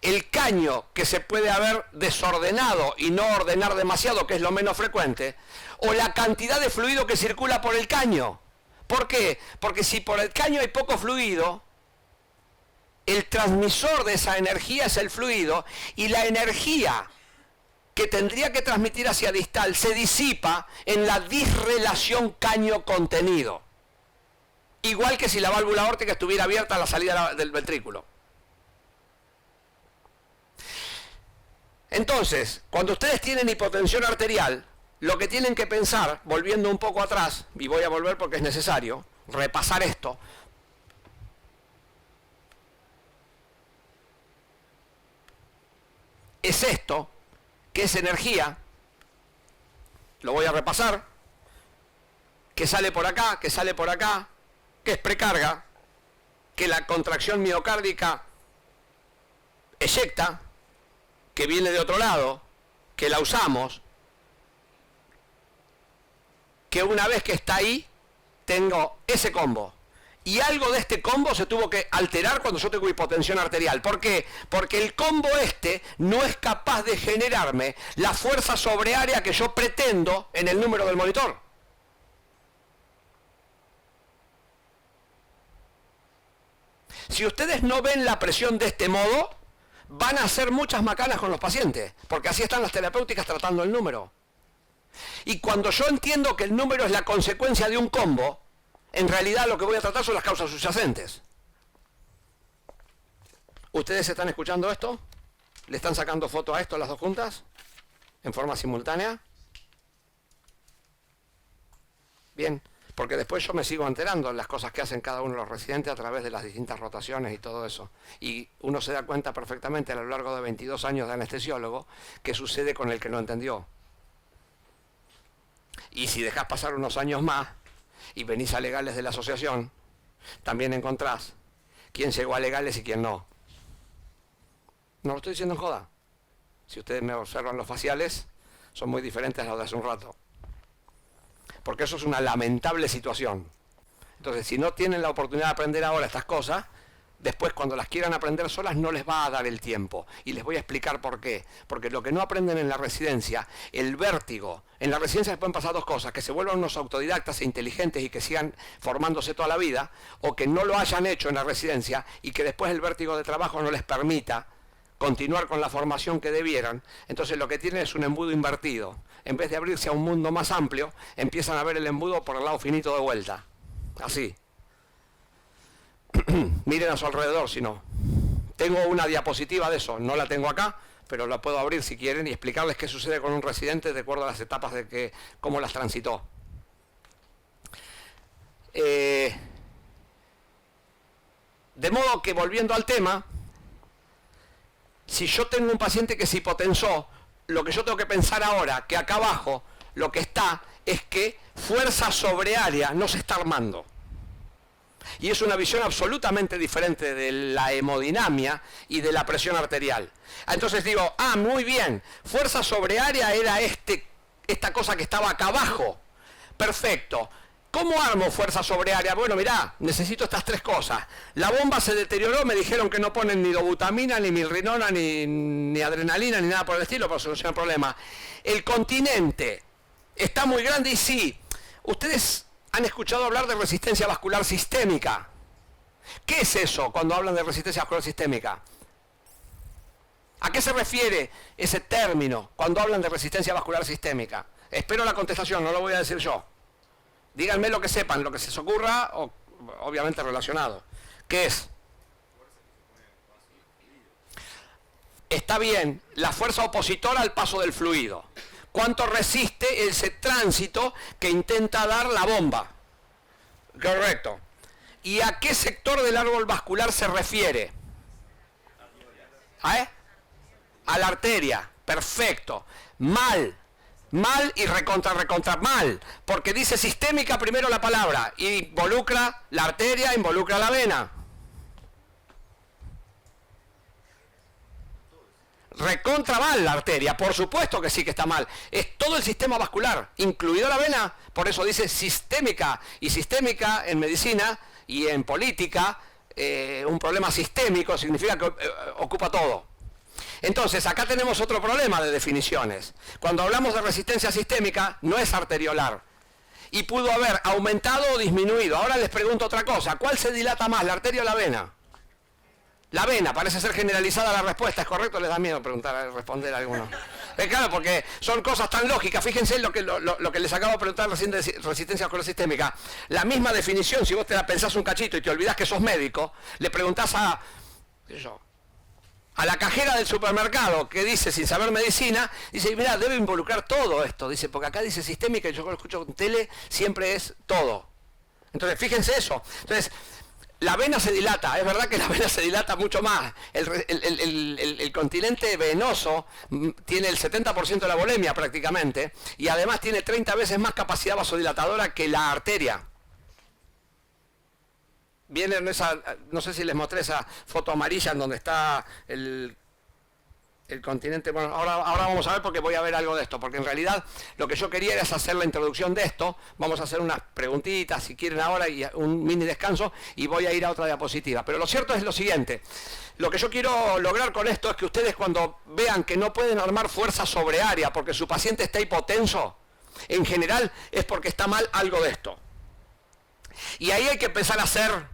El caño, que se puede haber desordenado y no ordenar demasiado, que es lo menos frecuente. O la cantidad de fluido que circula por el caño. ¿Por qué? Porque si por el caño hay poco fluido, el transmisor de esa energía es el fluido, y la energía que tendría que transmitir hacia distal se disipa en la disrelación caño-contenido. Igual que si la válvula aórtica estuviera abierta a la salida del ventrículo. Entonces, cuando ustedes tienen hipotensión arterial, lo que tienen que pensar, volviendo un poco atrás, y voy a volver porque es necesario, repasar esto, es esto, que es energía, lo voy a repasar, que sale por acá, que sale por acá, que es precarga, que la contracción miocárdica eyecta, que viene de otro lado, que la usamos, que una vez que está ahí, tengo ese combo. Y algo de este combo se tuvo que alterar cuando yo tengo hipotensión arterial. ¿Por qué? Porque el combo este no es capaz de generarme la fuerza sobre área que yo pretendo en el número del monitor. Si ustedes no ven la presión de este modo, van a hacer muchas macanas con los pacientes, porque así están las terapéuticas tratando el número. Y cuando yo entiendo que el número es la consecuencia de un combo, en realidad lo que voy a tratar son las causas subyacentes. ¿Ustedes están escuchando esto? ¿Le están sacando foto a esto las dos juntas? ¿En forma simultánea? Bien, porque después yo me sigo enterando de las cosas que hacen cada uno de los residentes a través de las distintas rotaciones y todo eso. Y uno se da cuenta perfectamente a lo largo de 22 años de anestesiólogo qué sucede con el que no entendió. Y si dejás pasar unos años más y venís a legales de la asociación, también encontrás quién llegó a legales y quién no. No lo estoy diciendo en joda. Si ustedes me observan los faciales, son muy diferentes a los de hace un rato. Porque eso es una lamentable situación. Entonces, si no tienen la oportunidad de aprender ahora estas cosas, después cuando las quieran aprender solas no les va a dar el tiempo. Y les voy a explicar por qué. Porque lo que no aprenden en la residencia, el vértigo. En la residencia les pueden pasar dos cosas: que se vuelvan unos autodidactas e inteligentes y que sigan formándose toda la vida, o que no lo hayan hecho en la residencia y que después el vértigo de trabajo no les permita continuar con la formación que debieran. Entonces lo que tienen es un embudo invertido. En vez de abrirse a un mundo más amplio, empiezan a ver el embudo por el lado finito de vuelta. Así. Miren a su alrededor, si no. Tengo una diapositiva de eso, no la tengo acá, pero la puedo abrir si quieren y explicarles qué sucede con un residente de acuerdo a las etapas de cómo las transitó. De modo que, volviendo al tema, si yo tengo un paciente que se hipotensó, lo que yo tengo que pensar ahora, que acá abajo lo que está es que fuerza sobre área no se está armando. Y es una visión absolutamente diferente de la hemodinamia y de la presión arterial. Entonces digo, muy bien, fuerza sobre área era esta cosa que estaba acá abajo. Perfecto. ¿Cómo armo fuerza sobre área? Bueno, mirá, necesito estas tres cosas. La bomba se deterioró, me dijeron que no ponen ni dobutamina, ni milrinona, ni adrenalina, ni nada por el estilo para solucionar el problema. El continente está muy grande y sí. Ustedes han escuchado hablar de resistencia vascular sistémica. ¿Qué es eso cuando hablan de resistencia vascular sistémica? ¿A qué se refiere ese término cuando hablan de resistencia vascular sistémica? Espero la contestación, no lo voy a decir yo. Díganme lo que sepan, lo que se les ocurra, obviamente relacionado. ¿Qué es? Está bien, la fuerza opositora al paso del fluido. ¿Cuánto resiste ese tránsito que intenta dar la bomba? Correcto. ¿Y a qué sector del árbol vascular se refiere? A la arteria. Perfecto. Mal y recontra mal, porque dice sistémica primero la palabra, involucra la arteria, involucra la vena. recontra mal la arteria, por supuesto que sí que está mal. Es todo el sistema vascular, incluido la vena, por eso dice sistémica. Y sistémica en medicina y en política, un problema sistémico significa que ocupa todo. Entonces, acá tenemos otro problema de definiciones. Cuando hablamos de resistencia sistémica, no es arteriolar. Y pudo haber aumentado o disminuido. Ahora les pregunto otra cosa. ¿Cuál se dilata más, la arteria o la vena? La vena, parece ser generalizada la respuesta, ¿es correcto? Les da miedo responder a alguno. Claro, porque son cosas tan lógicas. Fíjense en lo que les acabo de preguntar recién de resistencia sistémica. La misma definición, si vos te la pensás un cachito y te olvidás que sos médico, le preguntás a la cajera del supermercado, que dice, sin saber medicina, dice, mira, debe involucrar todo esto. Dice, porque acá dice sistémica y yo lo escucho en tele, siempre es todo. Entonces, fíjense eso. Entonces, la vena se dilata, es verdad que la vena se dilata mucho más. El continente venoso tiene el 70% de la volemia prácticamente y además tiene 30 veces más capacidad vasodilatadora que la arteria. Vienen esa, no sé si les mostré esa foto amarilla en donde está el continente. Bueno, ahora vamos a ver porque voy a ver algo de esto, porque en realidad lo que yo quería era hacer la introducción de esto. Vamos a hacer unas preguntitas si quieren ahora y un mini descanso y voy a ir a otra diapositiva. Pero lo cierto es lo siguiente, lo que yo quiero lograr con esto es que ustedes cuando vean que no pueden armar fuerza sobre área porque su paciente está hipotenso, en general es porque está mal algo de esto. Y ahí hay que empezar a hacer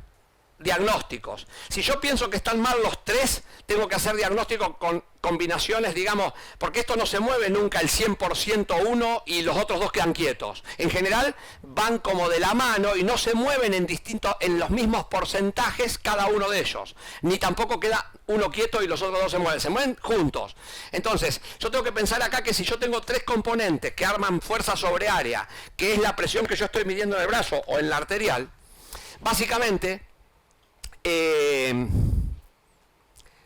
diagnósticos. Si yo pienso que están mal los tres, tengo que hacer diagnósticos con combinaciones, digamos, porque esto no se mueve nunca el 100% uno y los otros dos quedan quietos. En general van como de la mano y no se mueven en los mismos porcentajes cada uno de ellos. Ni tampoco queda uno quieto y los otros dos se mueven juntos. Entonces, yo tengo que pensar acá que si yo tengo tres componentes que arman fuerza sobre área, que es la presión que yo estoy midiendo en el brazo o en la arterial, básicamente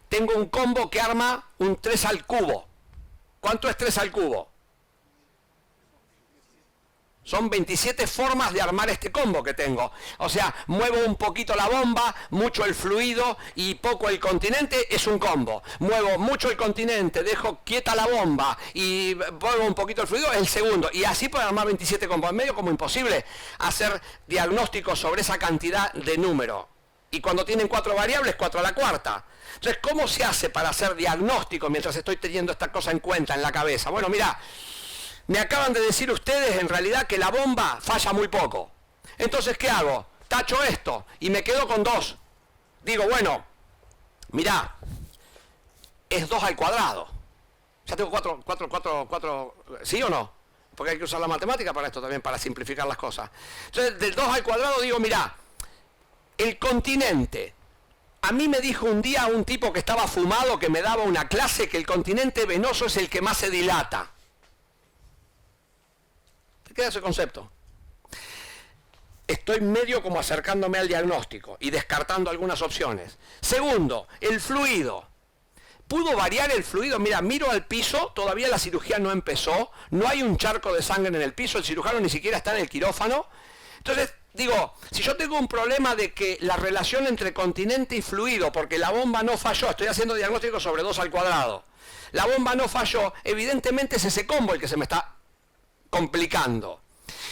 tengo un combo que arma un 3 al cubo. ¿Cuánto es 3 al cubo? Son 27 formas de armar este combo que tengo. O sea, muevo un poquito la bomba, mucho el fluido y poco el continente, es un combo. Muevo mucho el continente, dejo quieta la bomba y muevo un poquito el fluido, es el segundo. Y así puedo armar 27 combos. En medio como imposible hacer diagnósticos sobre esa cantidad de número. Y cuando tienen 4 variables, 4 a la cuarta. Entonces, ¿cómo se hace para hacer diagnóstico mientras estoy teniendo esta cosa en cuenta en la cabeza? Bueno, mira, me acaban de decir ustedes en realidad que la bomba falla muy poco. Entonces, ¿qué hago? Tacho esto y me quedo con 2. Digo, bueno, mirá, es 2 al cuadrado. Ya tengo 4, ¿sí o no? Porque hay que usar la matemática para esto también, para simplificar las cosas. Entonces, del 2 al cuadrado digo, mirá, el continente. A mí me dijo un día un tipo que estaba fumado, que me daba una clase, que el continente venoso es el que más se dilata. ¿Te queda ese concepto? Estoy medio como acercándome al diagnóstico y descartando algunas opciones. Segundo, el fluido. ¿Pudo variar el fluido? Mira, miro al piso, todavía la cirugía no empezó, no hay un charco de sangre en el piso, el cirujano ni siquiera está en el quirófano. Entonces, digo, si yo tengo un problema de que la relación entre continente y fluido, porque la bomba no falló, estoy haciendo diagnóstico sobre 2 al cuadrado, la bomba no falló, evidentemente es ese combo el que se me está complicando.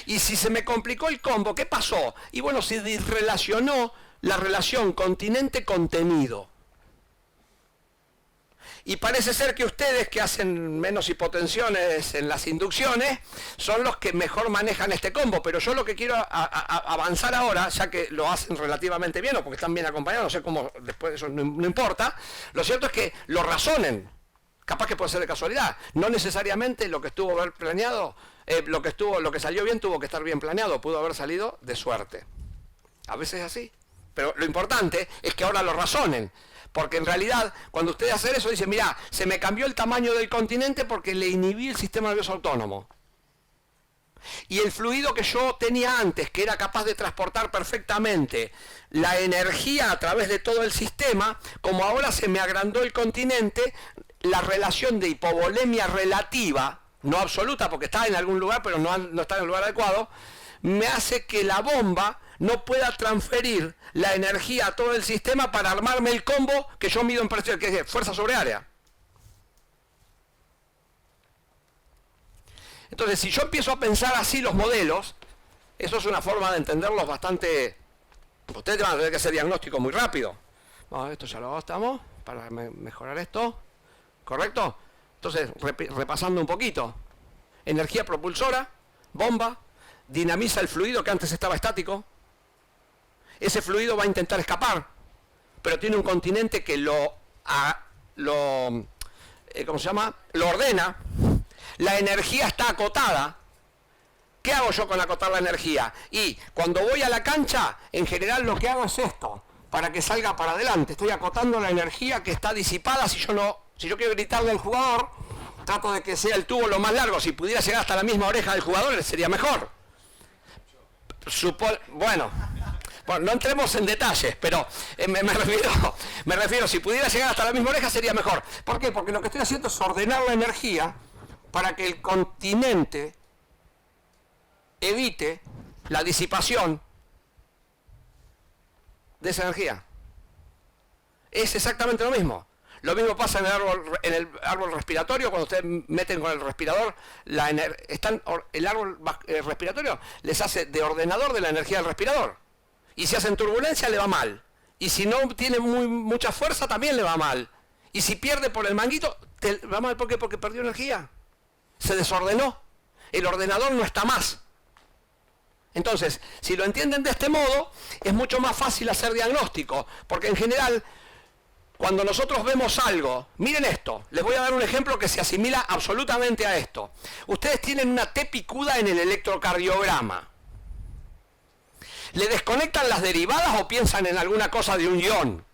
Y si se me complicó el combo, ¿qué pasó? Y bueno, se disrelacionó la relación continente-contenido. Y parece ser que ustedes, que hacen menos hipotensiones en las inducciones, son los que mejor manejan este combo. Pero yo lo que quiero avanzar ahora, ya que lo hacen relativamente bien o porque están bien acompañados, no sé cómo, después eso no importa, lo cierto es que lo razonen. Capaz que puede ser de casualidad. No necesariamente lo que estuvo planeado, lo que salió bien tuvo que estar bien planeado, pudo haber salido de suerte. A veces es así. Pero lo importante es que ahora lo razonen. Porque en realidad, cuando ustedes hacen eso, dicen, mira, se me cambió el tamaño del continente porque le inhibí el sistema nervioso autónomo. Y el fluido que yo tenía antes, que era capaz de transportar perfectamente la energía a través de todo el sistema, como ahora se me agrandó el continente, la relación de hipovolemia relativa, no absoluta porque está en algún lugar, pero no está en el lugar adecuado, me hace que la bomba no pueda transferir la energía a todo el sistema para armarme el combo que yo mido en presión, que es fuerza sobre área. Entonces, si yo empiezo a pensar así los modelos, eso es una forma de entenderlos bastante... Ustedes van a tener que hacer diagnóstico muy rápido. Bueno, esto ya lo gastamos para mejorar esto. ¿Correcto? Entonces, repasando un poquito. Energía propulsora, bomba, dinamiza el fluido que antes estaba estático. Ese fluido va a intentar escapar, pero tiene un continente que ¿cómo se llama? Lo ordena. La energía está acotada. ¿Qué hago yo con acotar la energía? Y cuando voy a la cancha, en general lo que hago es esto, para que salga para adelante. Estoy acotando la energía que está disipada. Si yo quiero gritarle al jugador, trato de que sea el tubo lo más largo. Si pudiera llegar hasta la misma oreja del jugador, sería mejor. Bueno, no entremos en detalles, pero me refiero, si pudiera llegar hasta la misma oreja, sería mejor. ¿Por qué? Porque lo que estoy haciendo es ordenar la energía para que el continente evite la disipación de esa energía. Es exactamente lo mismo. Lo mismo pasa en el árbol respiratorio. Cuando ustedes meten con el respirador, el árbol respiratorio les hace de ordenador de la energía del respirador. Y si hacen turbulencia, le va mal. Y si no tiene mucha fuerza, también le va mal. Y si pierde por el manguito, te va mal. ¿Por qué? Porque perdió energía. Se desordenó. El ordenador no está más. Entonces, si lo entienden de este modo, es mucho más fácil hacer diagnóstico, porque en general, cuando nosotros vemos algo, miren esto, les voy a dar un ejemplo que se asimila absolutamente a esto. Ustedes tienen una T picuda en el electrocardiograma. ¿Le desconectan las derivadas o piensan en alguna cosa de un ion?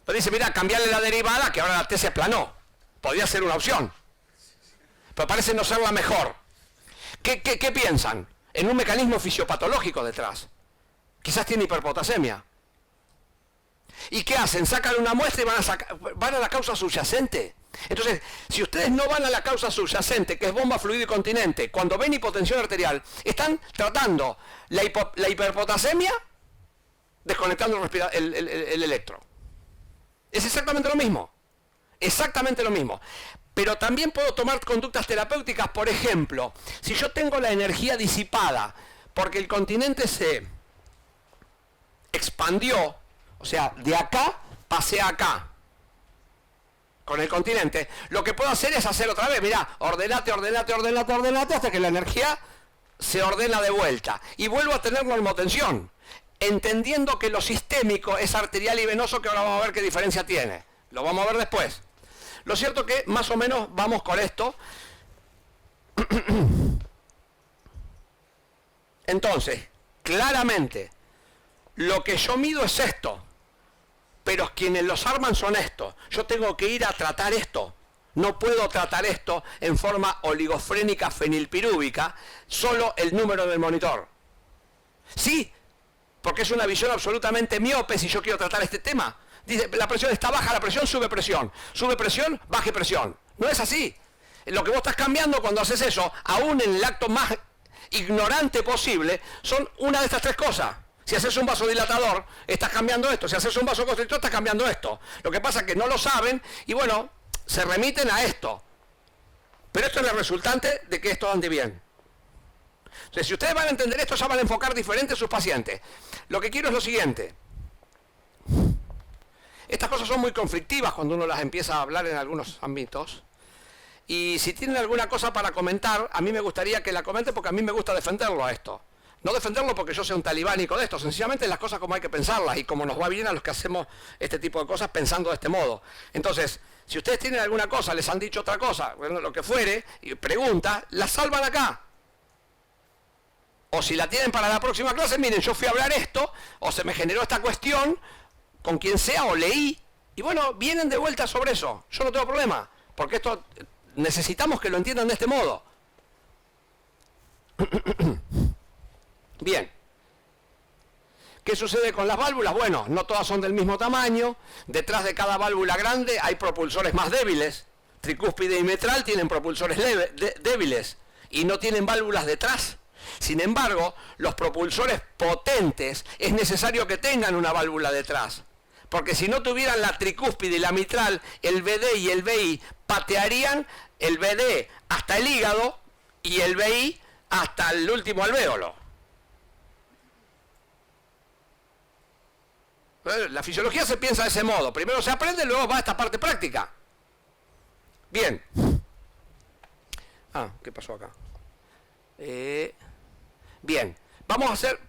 Pero dice, mira, cambiarle la derivada, que ahora la T se aplanó. Podría ser una opción, pero parece no ser la mejor. ¿Qué piensan? En un mecanismo fisiopatológico detrás. Quizás tiene hiperpotasemia. ¿Y qué hacen? Sacan una muestra y van a la causa subyacente. Entonces, si ustedes no van a la causa subyacente, que es bomba, fluido y continente, cuando ven hipotensión arterial, están tratando la hiperpotasemia desconectando el electro. Es exactamente lo mismo. Exactamente lo mismo. Pero también puedo tomar conductas terapéuticas, por ejemplo, si yo tengo la energía disipada porque el continente se expandió, o sea, de acá pasé a acá, con el continente, lo que puedo hacer es hacer otra vez, mirá, ordenate hasta que la energía se ordena de vuelta y vuelvo a tener normotensión, entendiendo que lo sistémico es arterial y venoso, que ahora vamos a ver qué diferencia tiene. Lo vamos a ver después. Lo cierto que más o menos vamos con esto. Entonces, claramente, lo que yo mido es esto, pero quienes los arman son estos. Yo tengo que ir a tratar esto. No puedo tratar esto en forma oligofrénica fenilpirúvica, solo el número del monitor. Sí, porque es una visión absolutamente miope si yo quiero tratar este tema. Dice, la presión está baja, la presión, sube presión, baje presión. No es así. Lo que vos estás cambiando cuando haces eso, aún en el acto más ignorante posible, son una de estas tres cosas. Si haces un vasodilatador, estás cambiando esto. Si haces un vasoconstrictor, estás cambiando esto. Lo que pasa es que no lo saben y bueno, se remiten a esto. Pero esto es el resultante de que esto ande bien. Entonces, si ustedes van a entender esto, ya van a enfocar diferente a sus pacientes. Lo que quiero es lo siguiente. Estas cosas son muy conflictivas cuando uno las empieza a hablar en algunos ámbitos. Y si tienen alguna cosa para comentar, a mí me gustaría que la comenten porque a mí me gusta defenderlo a esto. No defenderlo porque yo sea un talibánico de esto, sencillamente las cosas como hay que pensarlas y como nos va bien a los que hacemos este tipo de cosas pensando de este modo. Entonces, si ustedes tienen alguna cosa, les han dicho otra cosa, bueno, lo que fuere, y pregunta, la salvan acá. O si la tienen para la próxima clase, miren, yo fui a hablar esto, o se me generó esta cuestión, con quien sea, o leí, y bueno, vienen de vuelta sobre eso. Yo no tengo problema, porque esto necesitamos que lo entiendan de este modo. Bien. ¿Qué sucede con las válvulas? Bueno, no todas son del mismo tamaño. Detrás de cada válvula grande hay propulsores más débiles. Tricúspide y mitral tienen propulsores débiles y no tienen válvulas detrás. Sin embargo, los propulsores potentes es necesario que tengan una válvula detrás. Porque si no tuvieran la tricúspide y la mitral, el BD y el BI patearían el BD hasta el hígado y el BI hasta el último alvéolo. La fisiología se piensa de ese modo. Primero se aprende, luego va a esta parte práctica. Bien. ¿Qué pasó acá? Bien. Vamos a hacer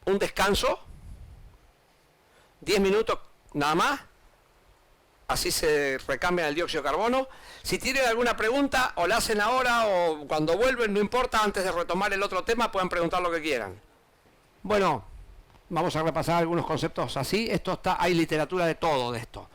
un descanso. 10 minutos nada más. Así se recambia el dióxido de carbono. Si tienen alguna pregunta, o la hacen ahora o cuando vuelven, no importa. Antes de retomar el otro tema, pueden preguntar lo que quieran. Bueno, vamos a repasar algunos conceptos así. Hay literatura de todo de esto.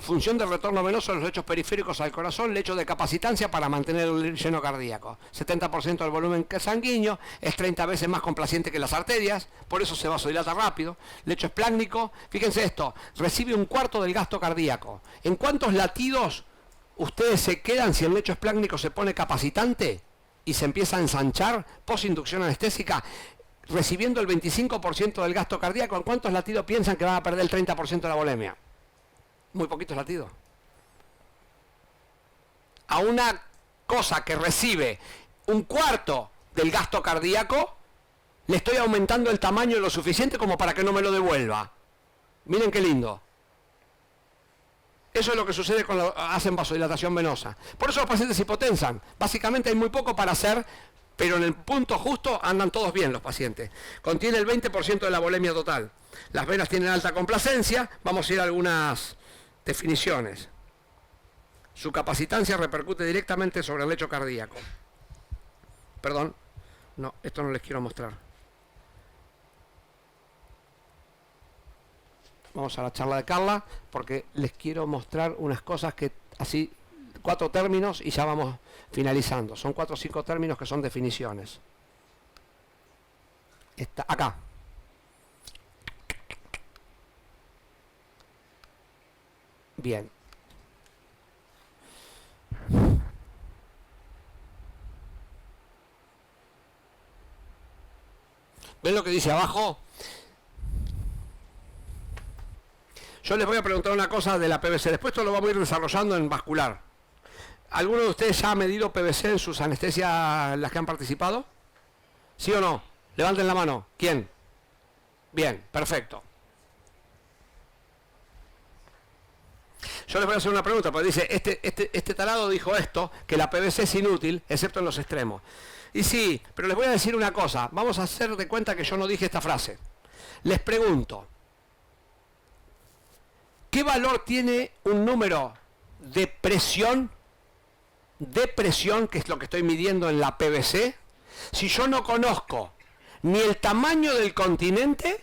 Función del retorno venoso de los lechos periféricos al corazón, lecho de capacitancia para mantener el lleno cardíaco. 70% del volumen sanguíneo, es 30 veces más complaciente que las arterias, por eso se vasodilata rápido. Lecho esplácnico, fíjense esto, recibe un cuarto del gasto cardíaco. ¿En cuántos latidos ustedes se quedan si el lecho esplácnico se pone capacitante y se empieza a ensanchar post-inducción anestésica? Recibiendo el 25% del gasto cardíaco, ¿en cuántos latidos piensan que van a perder el 30% de la volemia? Muy poquitos latidos. A una cosa que recibe un cuarto del gasto cardíaco, le estoy aumentando el tamaño lo suficiente como para que no me lo devuelva. Miren qué lindo. Eso es lo que sucede cuando hacen vasodilatación venosa. Por eso los pacientes hipotensan. Básicamente hay muy poco para hacer, pero en el punto justo andan todos bien los pacientes. Contiene el 20% de la volemia total. Las venas tienen alta complacencia. Vamos a ir a algunas definiciones. Su capacitancia repercute directamente sobre el lecho cardíaco. Perdón, no, esto no les quiero mostrar. Vamos a la charla de Carla, porque les quiero mostrar unas cosas que así, 4 términos y ya vamos finalizando. Son 4 o 5 términos que son definiciones. Está acá. Bien. ¿Ven lo que dice abajo? Yo les voy a preguntar una cosa de la PVC. Después esto lo vamos a ir desarrollando en vascular. ¿Alguno de ustedes ya ha medido PVC en sus anestesias en las que han participado? ¿Sí o no? Levanten la mano. ¿Quién? Bien, perfecto. Yo les voy a hacer una pregunta, porque dice, este tarado dijo esto, que la PVC es inútil, excepto en los extremos. Y sí, pero les voy a decir una cosa, vamos a hacer de cuenta que yo no dije esta frase. Les pregunto, ¿qué valor tiene un número de presión, que es lo que estoy midiendo en la PVC, si yo no conozco ni el tamaño del continente,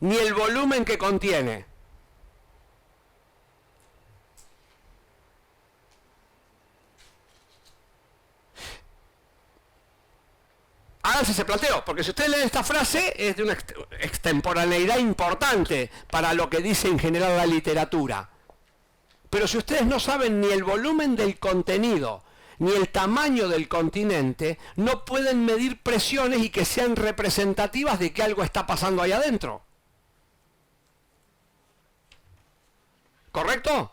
ni el volumen que contiene? Háganse ese planteo, porque si ustedes leen esta frase es de una extemporaneidad importante para lo que dice en general la literatura. Pero si ustedes no saben ni el volumen del contenido, ni el tamaño del continente, no pueden medir presiones y que sean representativas de que algo está pasando ahí adentro. ¿Correcto?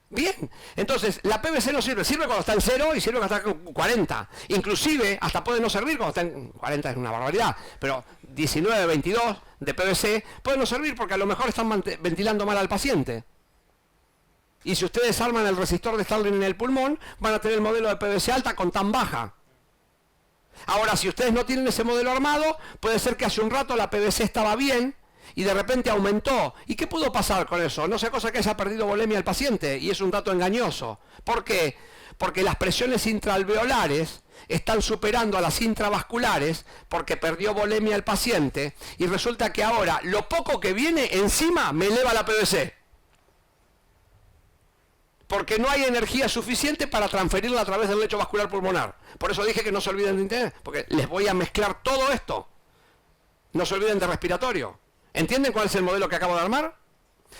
Bien, entonces la PVC no sirve cuando está en 0 y sirve cuando está en 40. Inclusive hasta puede no servir cuando está en 40, es una barbaridad, pero 19, 22 de PVC puede no servir porque a lo mejor están ventilando mal al paciente. Y si ustedes arman el resistor de Starling en el pulmón, van a tener el modelo de PVC alta con tan baja. Ahora, si ustedes no tienen ese modelo armado, puede ser que hace un rato la PVC estaba bien y de repente aumentó. ¿Y qué pudo pasar con eso? No sea cosa que haya perdido volemia el paciente, y es un dato engañoso. ¿Por qué? Porque las presiones intraalveolares están superando a las intravasculares porque perdió volemia el paciente, y resulta que ahora lo poco que viene encima me eleva la PVC. Porque no hay energía suficiente para transferirla a través del lecho vascular pulmonar. Por eso dije que no se olviden de internet, porque les voy a mezclar todo esto. No se olviden de respiratorio. ¿Entienden cuál es el modelo que acabo de armar?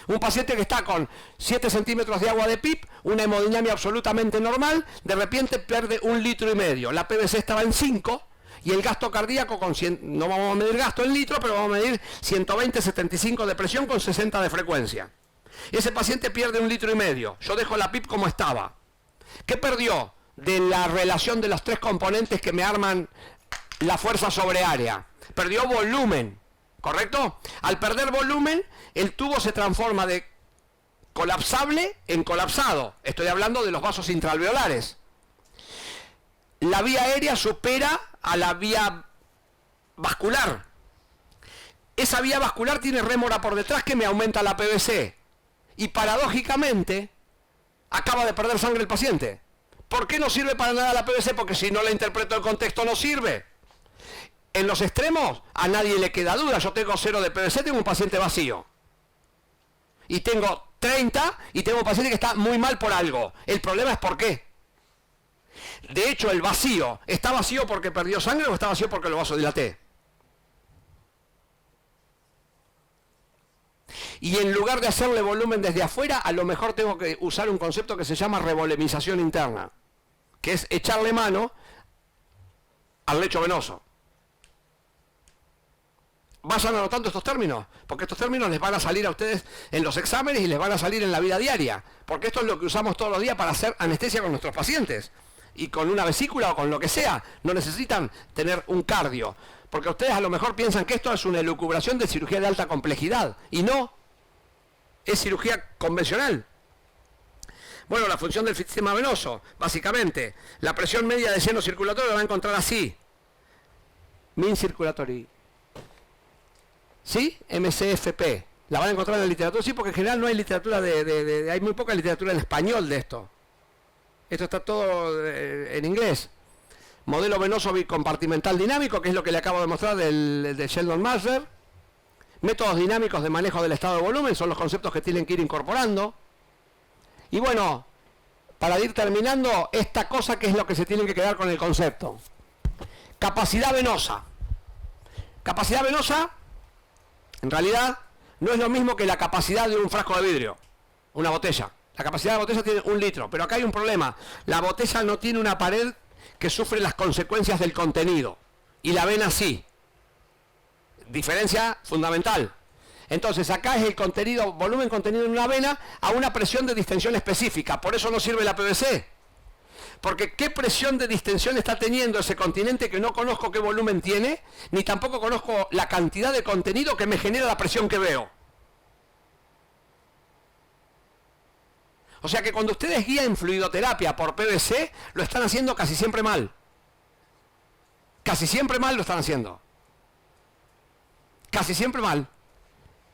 Un paciente que está con 7 centímetros de agua de PIP, una hemodinamia absolutamente normal, de repente pierde 1,5 litros. La PVC estaba en 5 y el gasto cardíaco, con 100, no vamos a medir gasto en litro, pero vamos a medir 120, 75 de presión con 60 de frecuencia. Ese paciente pierde 1,5 litros. Yo dejo la PIP como estaba. ¿Qué perdió? de la relación de los tres componentes que me arman la fuerza sobre área. Perdió volumen, ¿correcto? Al perder volumen, el tubo se transforma de colapsable en colapsado. Estoy hablando de los vasos intraalveolares. La vía aérea supera a la vía vascular. Esa vía vascular tiene rémora por detrás que me aumenta la PVC. Y paradójicamente, acaba de perder sangre el paciente. ¿Por qué no sirve para nada la PVC? Porque si no la interpreto el contexto no sirve. En los extremos a nadie le queda duda. Yo tengo 0 de PVC, tengo un paciente vacío. Y tengo 30 y tengo un paciente que está muy mal por algo. El problema es por qué. De hecho, el vacío, ¿está vacío porque perdió sangre o está vacío porque lo vasodilaté? Y en lugar de hacerle volumen desde afuera, a lo mejor tengo que usar un concepto que se llama revolemización interna, que es echarle mano al lecho venoso. Vayan anotando estos términos, porque estos términos les van a salir a ustedes en los exámenes y les van a salir en la vida diaria, porque esto es lo que usamos todos los días para hacer anestesia con nuestros pacientes. Y con una vesícula o con lo que sea, no necesitan tener un cardio, porque ustedes a lo mejor piensan que esto es una elucubración de cirugía de alta complejidad, y no, es cirugía convencional. Bueno, la función del sistema venoso, básicamente, la presión media de seno circulatorio la va a encontrar así. Mean circulatory. ¿Sí? MCFP. La van a encontrar en la literatura, sí, porque en general no hay literatura hay muy poca literatura en español de esto. Esto está todo en inglés. Modelo venoso bicompartimental dinámico, que es lo que le acabo de mostrar de Sheldon Master. Métodos dinámicos de manejo del estado de volumen, son los conceptos que tienen que ir incorporando. Y bueno, para ir terminando, esta cosa que es lo que se tienen que quedar con el concepto. Capacidad venosa. Capacidad venosa, en realidad, no es lo mismo que la capacidad de un frasco de vidrio, una botella. La capacidad de la botella tiene 1 litro, pero acá hay un problema. La botella no tiene una pared que sufre las consecuencias del contenido, y la vena sí. Diferencia fundamental. Entonces acá es el contenido, volumen contenido en una vena a una presión de distensión específica. Por eso no sirve la PVC. Porque ¿qué presión de distensión está teniendo ese continente que no conozco qué volumen tiene, ni tampoco conozco la cantidad de contenido que me genera la presión que veo? O sea que cuando ustedes guían fluidoterapia por PVC, lo están haciendo casi siempre mal. Casi siempre mal lo están haciendo. Casi siempre mal.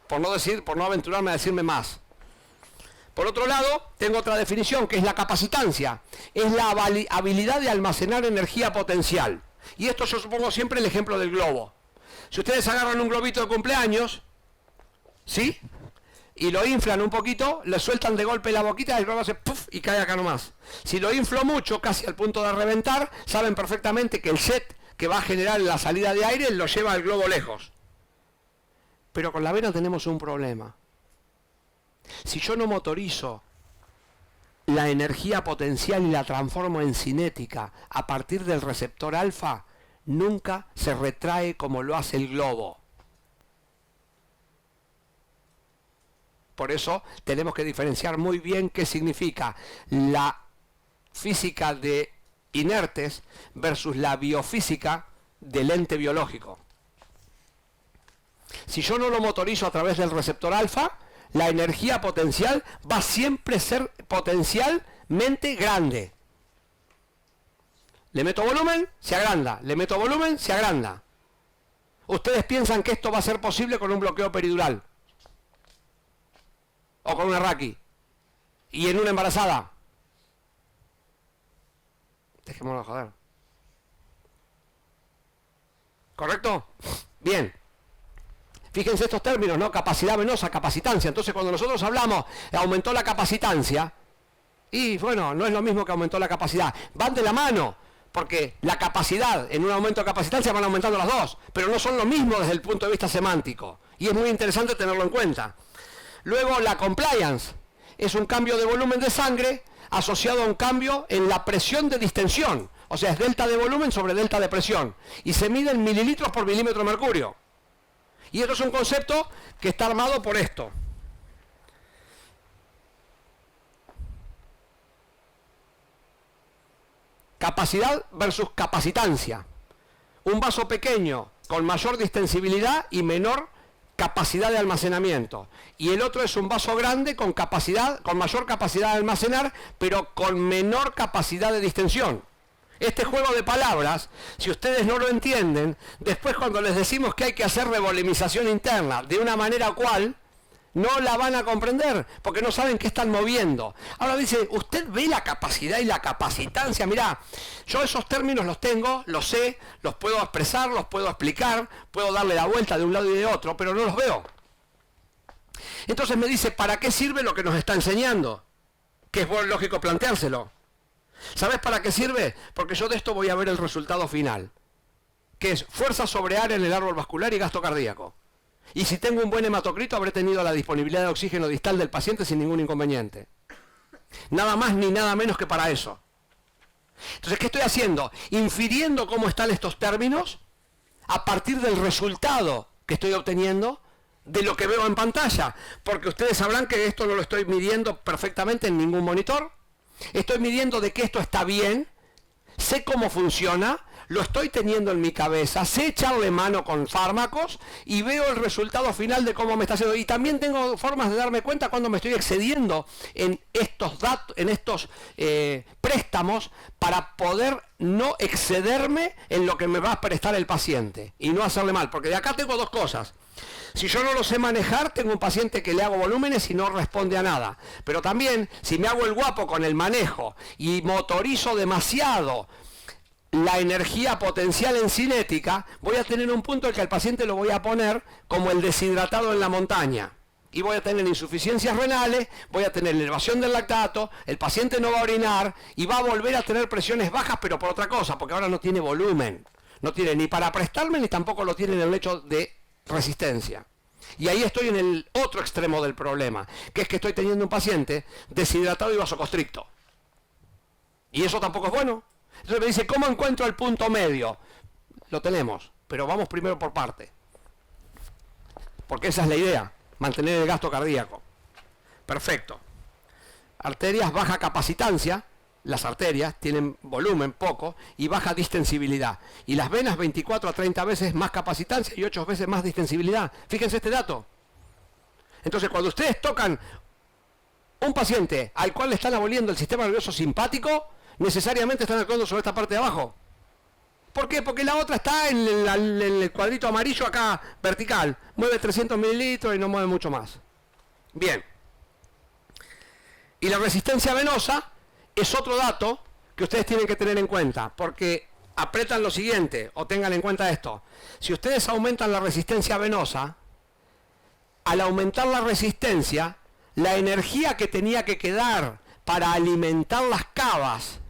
Por no aventurarme a decirme más. Por otro lado, tengo otra definición, que es la capacitancia. Es la habilidad de almacenar energía potencial. Y esto yo supongo siempre el ejemplo del globo. Si ustedes agarran un globito de cumpleaños, ¿sí?, y lo inflan un poquito, le sueltan de golpe la boquita y el globo hace puff y cae acá nomás. Si lo inflo mucho, casi al punto de reventar, saben perfectamente que el jet que va a generar la salida de aire lo lleva al globo lejos. Pero con la vena tenemos un problema. Si yo no motorizo la energía potencial y la transformo en cinética a partir del receptor alfa, nunca se retrae como lo hace el globo. Por eso tenemos que diferenciar muy bien qué significa la física de inertes versus la biofísica del ente biológico. Si yo no lo motorizo a través del receptor alfa, la energía potencial va a siempre ser potencialmente grande. Le meto volumen, se agranda. Le meto volumen, se agranda. Ustedes piensan que esto va a ser posible con un bloqueo peridural. O con una Raki. Y en una embarazada. Dejémoslo joder. ¿Correcto? Bien. Fíjense estos términos, ¿no? Capacidad venosa, capacitancia. Entonces, cuando nosotros hablamos de aumentó la capacitancia, y bueno, no es lo mismo que aumentó la capacidad. Van de la mano, porque la capacidad en un aumento de capacitancia van aumentando las dos, pero no son lo mismo desde el punto de vista semántico. Y es muy interesante tenerlo en cuenta. Luego, la compliance es un cambio de volumen de sangre asociado a un cambio en la presión de distensión. O sea, es delta de volumen sobre delta de presión. Y se mide en mililitros por milímetro de mercurio. Y esto es un concepto que está armado por esto. capacidad versus capacitancia. Un vaso pequeño con mayor distensibilidad y menor capacidad de almacenamiento. Y el otro es un vaso grande con mayor capacidad de almacenar, pero con menor capacidad de distensión. Este juego de palabras, si ustedes no lo entienden, después cuando les decimos que hay que hacer revolemización interna de una manera cual, no la van a comprender, porque no saben qué están moviendo. Ahora dice, usted ve la capacidad y la capacitancia. Mirá, yo esos términos los tengo, los sé, los puedo expresar, los puedo explicar, puedo darle la vuelta de un lado y de otro, pero no los veo. Entonces me dice, ¿para qué sirve lo que nos está enseñando? Que es bueno, lógico planteárselo. ¿Sabes para qué sirve? Porque yo de esto voy a ver el resultado final, que es fuerza sobre área en el árbol vascular y gasto cardíaco. Y si tengo un buen hematocrito, habré tenido la disponibilidad de oxígeno distal del paciente sin ningún inconveniente. Nada más ni nada menos que para eso. Entonces, ¿qué estoy haciendo? Infiriendo cómo están estos términos a partir del resultado que estoy obteniendo de lo que veo en pantalla. Porque ustedes sabrán que esto no lo estoy midiendo perfectamente en ningún monitor. Estoy midiendo de que esto está bien, sé cómo funciona, lo estoy teniendo en mi cabeza, sé echarle mano con fármacos y veo el resultado final de cómo me está haciendo. Y también tengo formas de darme cuenta cuando me estoy excediendo en estos datos, en estos préstamos, para poder no excederme en lo que me va a prestar el paciente y no hacerle mal. Porque de acá tengo dos cosas. Si yo no lo sé manejar, tengo un paciente que le hago volúmenes y no responde a nada. Pero también, si me hago el guapo con el manejo y motorizo demasiado la energía potencial en cinética, voy a tener un punto en que al paciente lo voy a poner como el deshidratado en la montaña. Y voy a tener insuficiencias renales, voy a tener elevación del lactato, el paciente no va a orinar y va a volver a tener presiones bajas, pero por otra cosa, porque ahora no tiene volumen. No tiene ni para prestarme, ni tampoco lo tiene en el lecho de resistencia. Y ahí estoy en el otro extremo del problema, que es que estoy teniendo un paciente deshidratado y vasoconstricto. Y eso tampoco es bueno. Entonces me dice, ¿cómo encuentro el punto medio? Lo tenemos, pero vamos primero por parte. Porque esa es la idea, mantener el gasto cardíaco. Perfecto. Arterias baja capacitancia. Las arterias tienen volumen poco y baja distensibilidad. Y las venas 24 a 30 veces más capacitancia y 8 veces más distensibilidad. Fíjense este dato. Entonces, cuando ustedes tocan un paciente al cual le están aboliendo el sistema nervioso simpático, necesariamente están actuando sobre esta parte de abajo. ¿Por qué? Porque la otra está en el cuadrito amarillo acá, vertical. Mueve 300 mililitros y no mueve mucho más. Bien. Y la resistencia venosa es otro dato que ustedes tienen que tener en cuenta, porque apretan lo siguiente, o tengan en cuenta esto. Si ustedes aumentan la resistencia venosa, al aumentar la resistencia, la energía que tenía que quedar para alimentar las cavas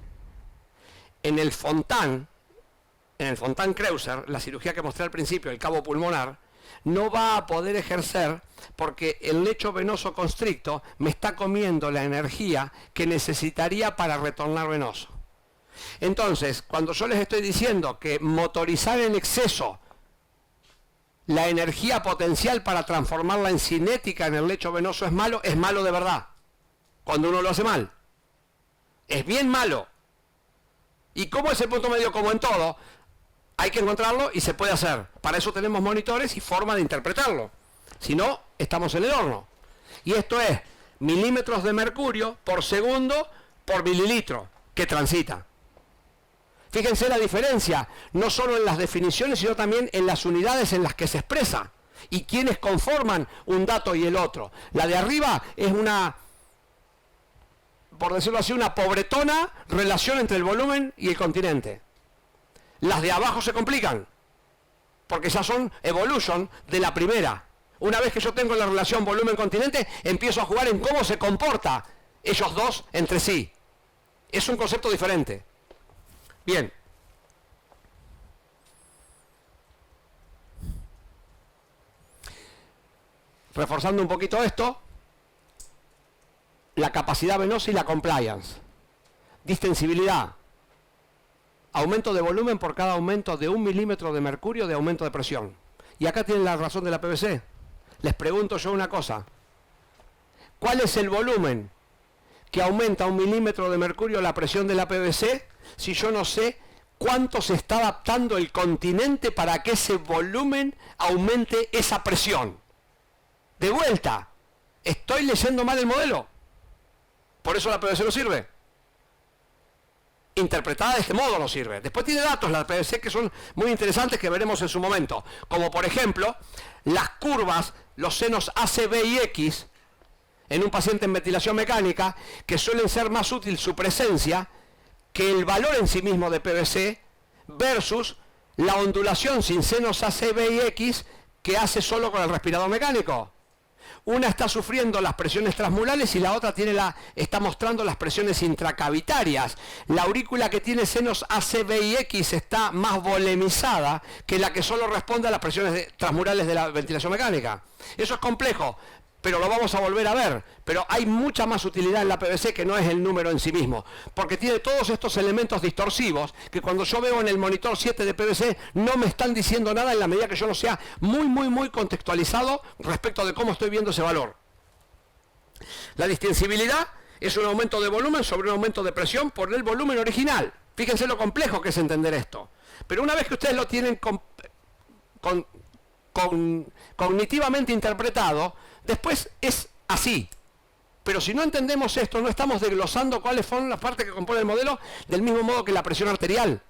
en el Fontan-Kreuzer, la cirugía que mostré al principio, el cabo pulmonar, no va a poder ejercer porque el lecho venoso constricto me está comiendo la energía que necesitaría para retornar venoso. Entonces, cuando yo les estoy diciendo que motorizar en exceso la energía potencial para transformarla en cinética en el lecho venoso es malo de verdad. Cuando uno lo hace mal. Es bien malo. ¿Y cómo es el punto medio? Como en todo, hay que encontrarlo y se puede hacer. Para eso tenemos monitores y forma de interpretarlo. Si no, estamos en el horno. Y esto es milímetros de mercurio por segundo por mililitro que transita. Fíjense la diferencia, no solo en las definiciones, sino también en las unidades en las que se expresa. Y quienes conforman un dato y el otro. La de arriba es una, por decirlo así, una pobretona relación entre el volumen y el continente. Las de abajo se complican, porque ya son evolution de la primera. Una vez que yo tengo la relación volumen-continente, empiezo a jugar en cómo se comporta ellos dos entre sí. Es un concepto diferente. Bien. Reforzando un poquito esto, la capacidad venosa y la compliance. Distensibilidad. Aumento de volumen por cada aumento de 1 milímetro de mercurio de aumento de presión. Y acá tienen la razón de la PVC. Les pregunto yo una cosa. ¿Cuál es el volumen que aumenta 1 milímetro de mercurio la presión de la PVC si yo no sé cuánto se está adaptando el continente para que ese volumen aumente esa presión? De vuelta, estoy leyendo mal el modelo. Por eso la PVC no sirve. Interpretada de este modo no sirve. Después tiene datos la PVC que son muy interesantes, que veremos en su momento. Como por ejemplo, las curvas, los senos AC, B y X, en un paciente en ventilación mecánica, que suelen ser más útil su presencia que el valor en sí mismo de PVC, versus la ondulación sin senos AC, B y X, que hace solo con el respirador mecánico. Una está sufriendo las presiones transmurales y la otra está mostrando las presiones intracavitarias. La aurícula que tiene senos AC, B y X está más volemizada que la que solo responde a las presiones transmurales de la ventilación mecánica. Eso es complejo, pero lo vamos a volver a ver. Pero hay mucha más utilidad en la PVC que no es el número en sí mismo, porque tiene todos estos elementos distorsivos que cuando yo veo en el monitor 7 de PVC no me están diciendo nada en la medida que yo no sea muy contextualizado respecto de cómo estoy viendo ese valor. La distensibilidad es un aumento de volumen sobre un aumento de presión por el volumen original. Fíjense lo complejo que es entender esto. Pero una vez que ustedes lo tienen cognitivamente interpretado, después es así. Pero si no entendemos esto, no estamos desglosando cuáles son las partes que componen el modelo, del mismo modo que la presión arterial.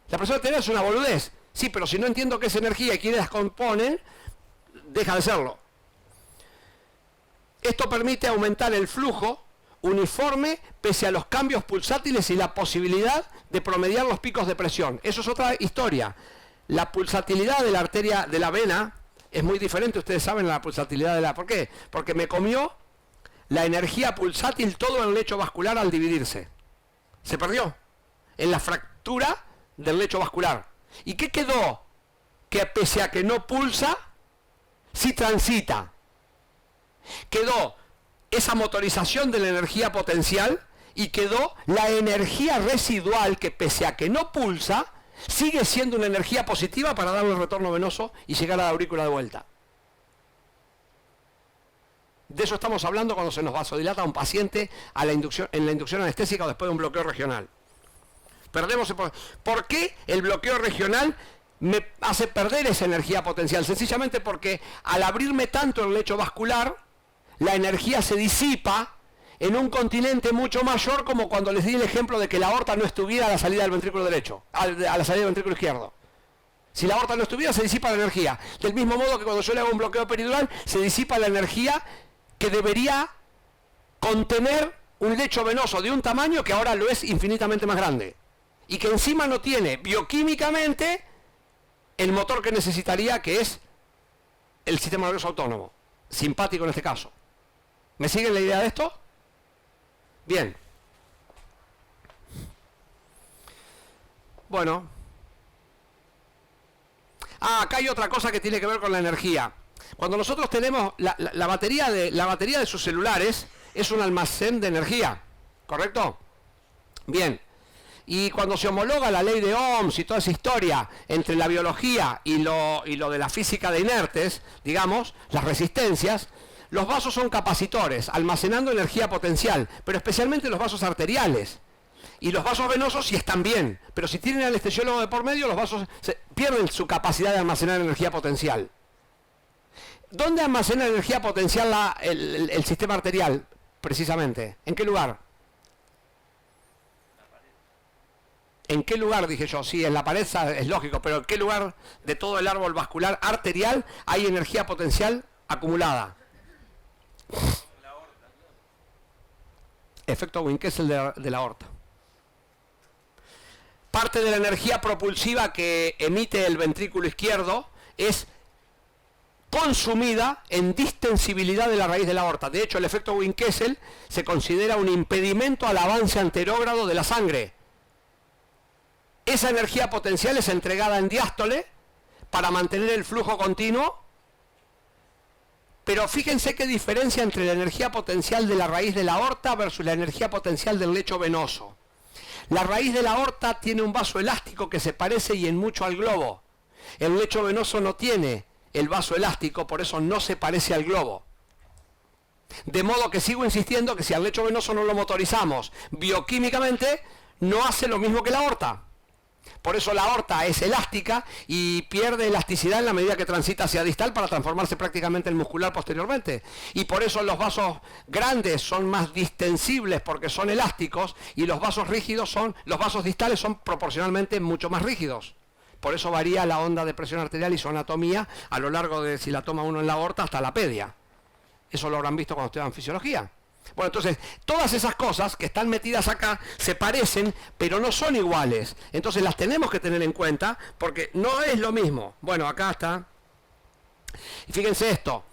La presión arterial es una boludez, sí, pero si no entiendo qué es energía y quiénes las componen, deja de serlo. Esto permite aumentar el flujo uniforme pese a los cambios pulsátiles y la posibilidad de promediar los picos de presión. Eso es otra historia. La pulsatilidad de la arteria de la vena es muy diferente, ustedes saben, la pulsatilidad de la... ¿Por qué? Porque me comió la energía pulsátil todo el lecho vascular al dividirse. Se perdió en la fractura del lecho vascular. ¿Y qué quedó? Que pese a que no pulsa, sí transita. Quedó esa motorización de la energía potencial y quedó la energía residual que pese a que no pulsa, sigue siendo una energía positiva para darle el retorno venoso y llegar a la aurícula de vuelta. De eso estamos hablando cuando se nos vasodilata a un paciente en la inducción anestésica o después de un bloqueo regional. ¿Por qué el bloqueo regional me hace perder esa energía potencial? Sencillamente porque al abrirme tanto el lecho vascular, la energía se disipa en un continente mucho mayor, como cuando les di el ejemplo de que la aorta no estuviera a la salida del ventrículo derecho, a la salida del ventrículo izquierdo. Si la aorta no estuviera, se disipa la energía. Del mismo modo que cuando yo le hago un bloqueo peridural, se disipa la energía que debería contener un lecho venoso de un tamaño que ahora lo es infinitamente más grande. Y que encima no tiene bioquímicamente el motor que necesitaría, que es el sistema nervioso autónomo, simpático en este caso. ¿Me siguen la idea de esto? Bien. Bueno. Acá hay otra cosa que tiene que ver con la energía. Cuando nosotros tenemos la batería de sus celulares es un almacén de energía, ¿correcto? Bien. Y cuando se homologa la ley de Ohms y toda esa historia entre la biología y lo de la física de inertes, digamos, las resistencias, los vasos son capacitores, almacenando energía potencial, pero especialmente los vasos arteriales. Y los vasos venosos sí están bien, pero si tienen anestesiólogo de por medio, los vasos pierden su capacidad de almacenar energía potencial. ¿Dónde almacena energía potencial el sistema arterial, precisamente? ¿En qué lugar? ¿En qué lugar, dije yo? Sí, en la pared es lógico, pero ¿en qué lugar de todo el árbol vascular arterial hay energía potencial acumulada? La aorta. Efecto Winchester de la aorta. Parte de la energía propulsiva que emite el ventrículo izquierdo es consumida en distensibilidad de la raíz de la aorta. De hecho, el efecto Winchester se considera un impedimento al avance anterógrado de la sangre. Esa energía potencial es entregada en diástole para mantener el flujo continuo, pero fíjense qué diferencia entre la energía potencial de la raíz de la aorta versus la energía potencial del lecho venoso. La raíz de la aorta tiene un vaso elástico que se parece y en mucho al globo. El lecho venoso no tiene el vaso elástico, por eso no se parece al globo. De modo que sigo insistiendo que si al lecho venoso no lo motorizamos bioquímicamente, no hace lo mismo que la aorta. Por eso la aorta es elástica y pierde elasticidad en la medida que transita hacia distal para transformarse prácticamente en muscular posteriormente. Y por eso los vasos grandes son más distensibles porque son elásticos y los vasos rígidos los vasos distales son proporcionalmente mucho más rígidos. Por eso varía la onda de presión arterial y su anatomía a lo largo de, si la toma uno en la aorta, hasta la pedia. Eso lo habrán visto cuando estudian fisiología. Bueno, entonces, todas esas cosas que están metidas acá se parecen, pero no son iguales. Entonces las tenemos que tener en cuenta, porque no es lo mismo. Bueno, acá está. Y fíjense esto,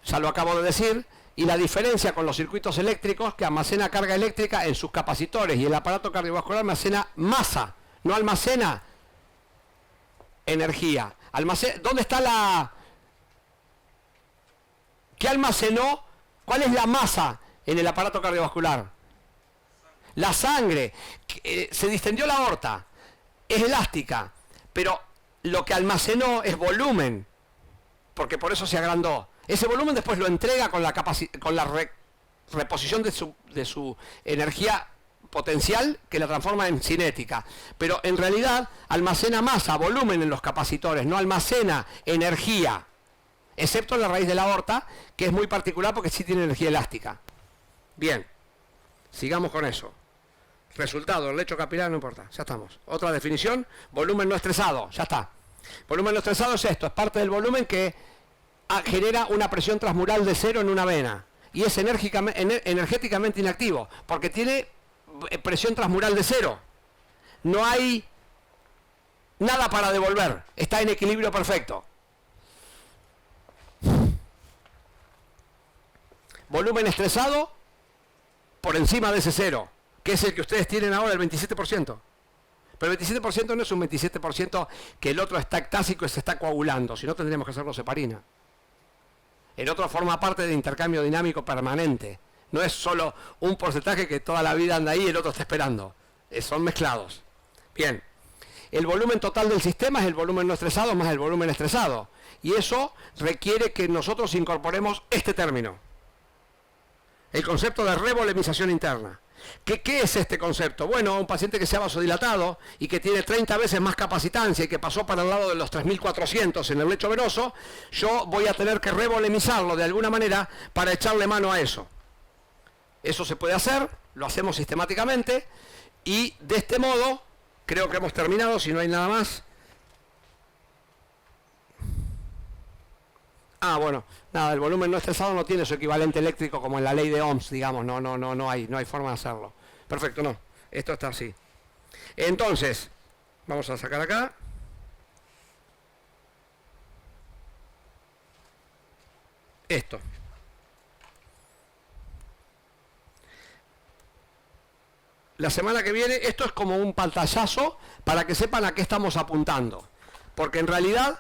ya lo acabo de decir, y la diferencia con los circuitos eléctricos, que almacena carga eléctrica en sus capacitores, y el aparato cardiovascular almacena masa, no almacena energía. ¿Dónde está la...? ¿Qué almacenó? ¿Cuál es la masa en el aparato cardiovascular? La sangre. Se distendió la aorta. Es elástica. Pero lo que almacenó es volumen. Porque por eso se agrandó. Ese volumen después lo entrega con la reposición de su energía potencial, que la transforma en cinética. Pero en realidad almacena masa, volumen en los capacitores. No almacena energía. Excepto en la raíz de la aorta, que es muy particular porque sí tiene energía elástica. Bien, sigamos con eso. Resultado, el lecho capilar no importa, ya estamos. Otra definición, volumen no estresado, ya está. Volumen no estresado es esto, es parte del volumen que genera una presión transmural de 0 en una vena. Y es energéticamente inactivo, porque tiene presión transmural de 0. No hay nada para devolver, está en equilibrio perfecto. Volumen estresado por encima de ese 0, que es el que ustedes tienen ahora, el 27%. Pero el 27% no es un 27% que el otro está ectásico y se está coagulando, si no tendríamos que hacerlo heparina. El otro forma parte de intercambio dinámico permanente. No es solo un porcentaje que toda la vida anda ahí y el otro está esperando. Son mezclados. Bien. El volumen total del sistema es el volumen no estresado más el volumen estresado. Y eso requiere que nosotros incorporemos este término. El concepto de revolemización interna. ¿Qué es este concepto? Bueno, un paciente que se ha vasodilatado y que tiene 30 veces más capacitancia y que pasó para el lado de los 3.400 en el lecho venoso, yo voy a tener que revolemizarlo de alguna manera para echarle mano a eso. Eso se puede hacer, lo hacemos sistemáticamente y de este modo, creo que hemos terminado, si no hay nada más. Bueno, nada, el volumen no estresado no tiene su equivalente eléctrico como en la ley de Ohms, digamos, no hay forma de hacerlo. Perfecto, no, esto está así. Entonces, vamos a sacar acá. Esto. La semana que viene, esto es como un pantallazo para que sepan a qué estamos apuntando. Porque en realidad,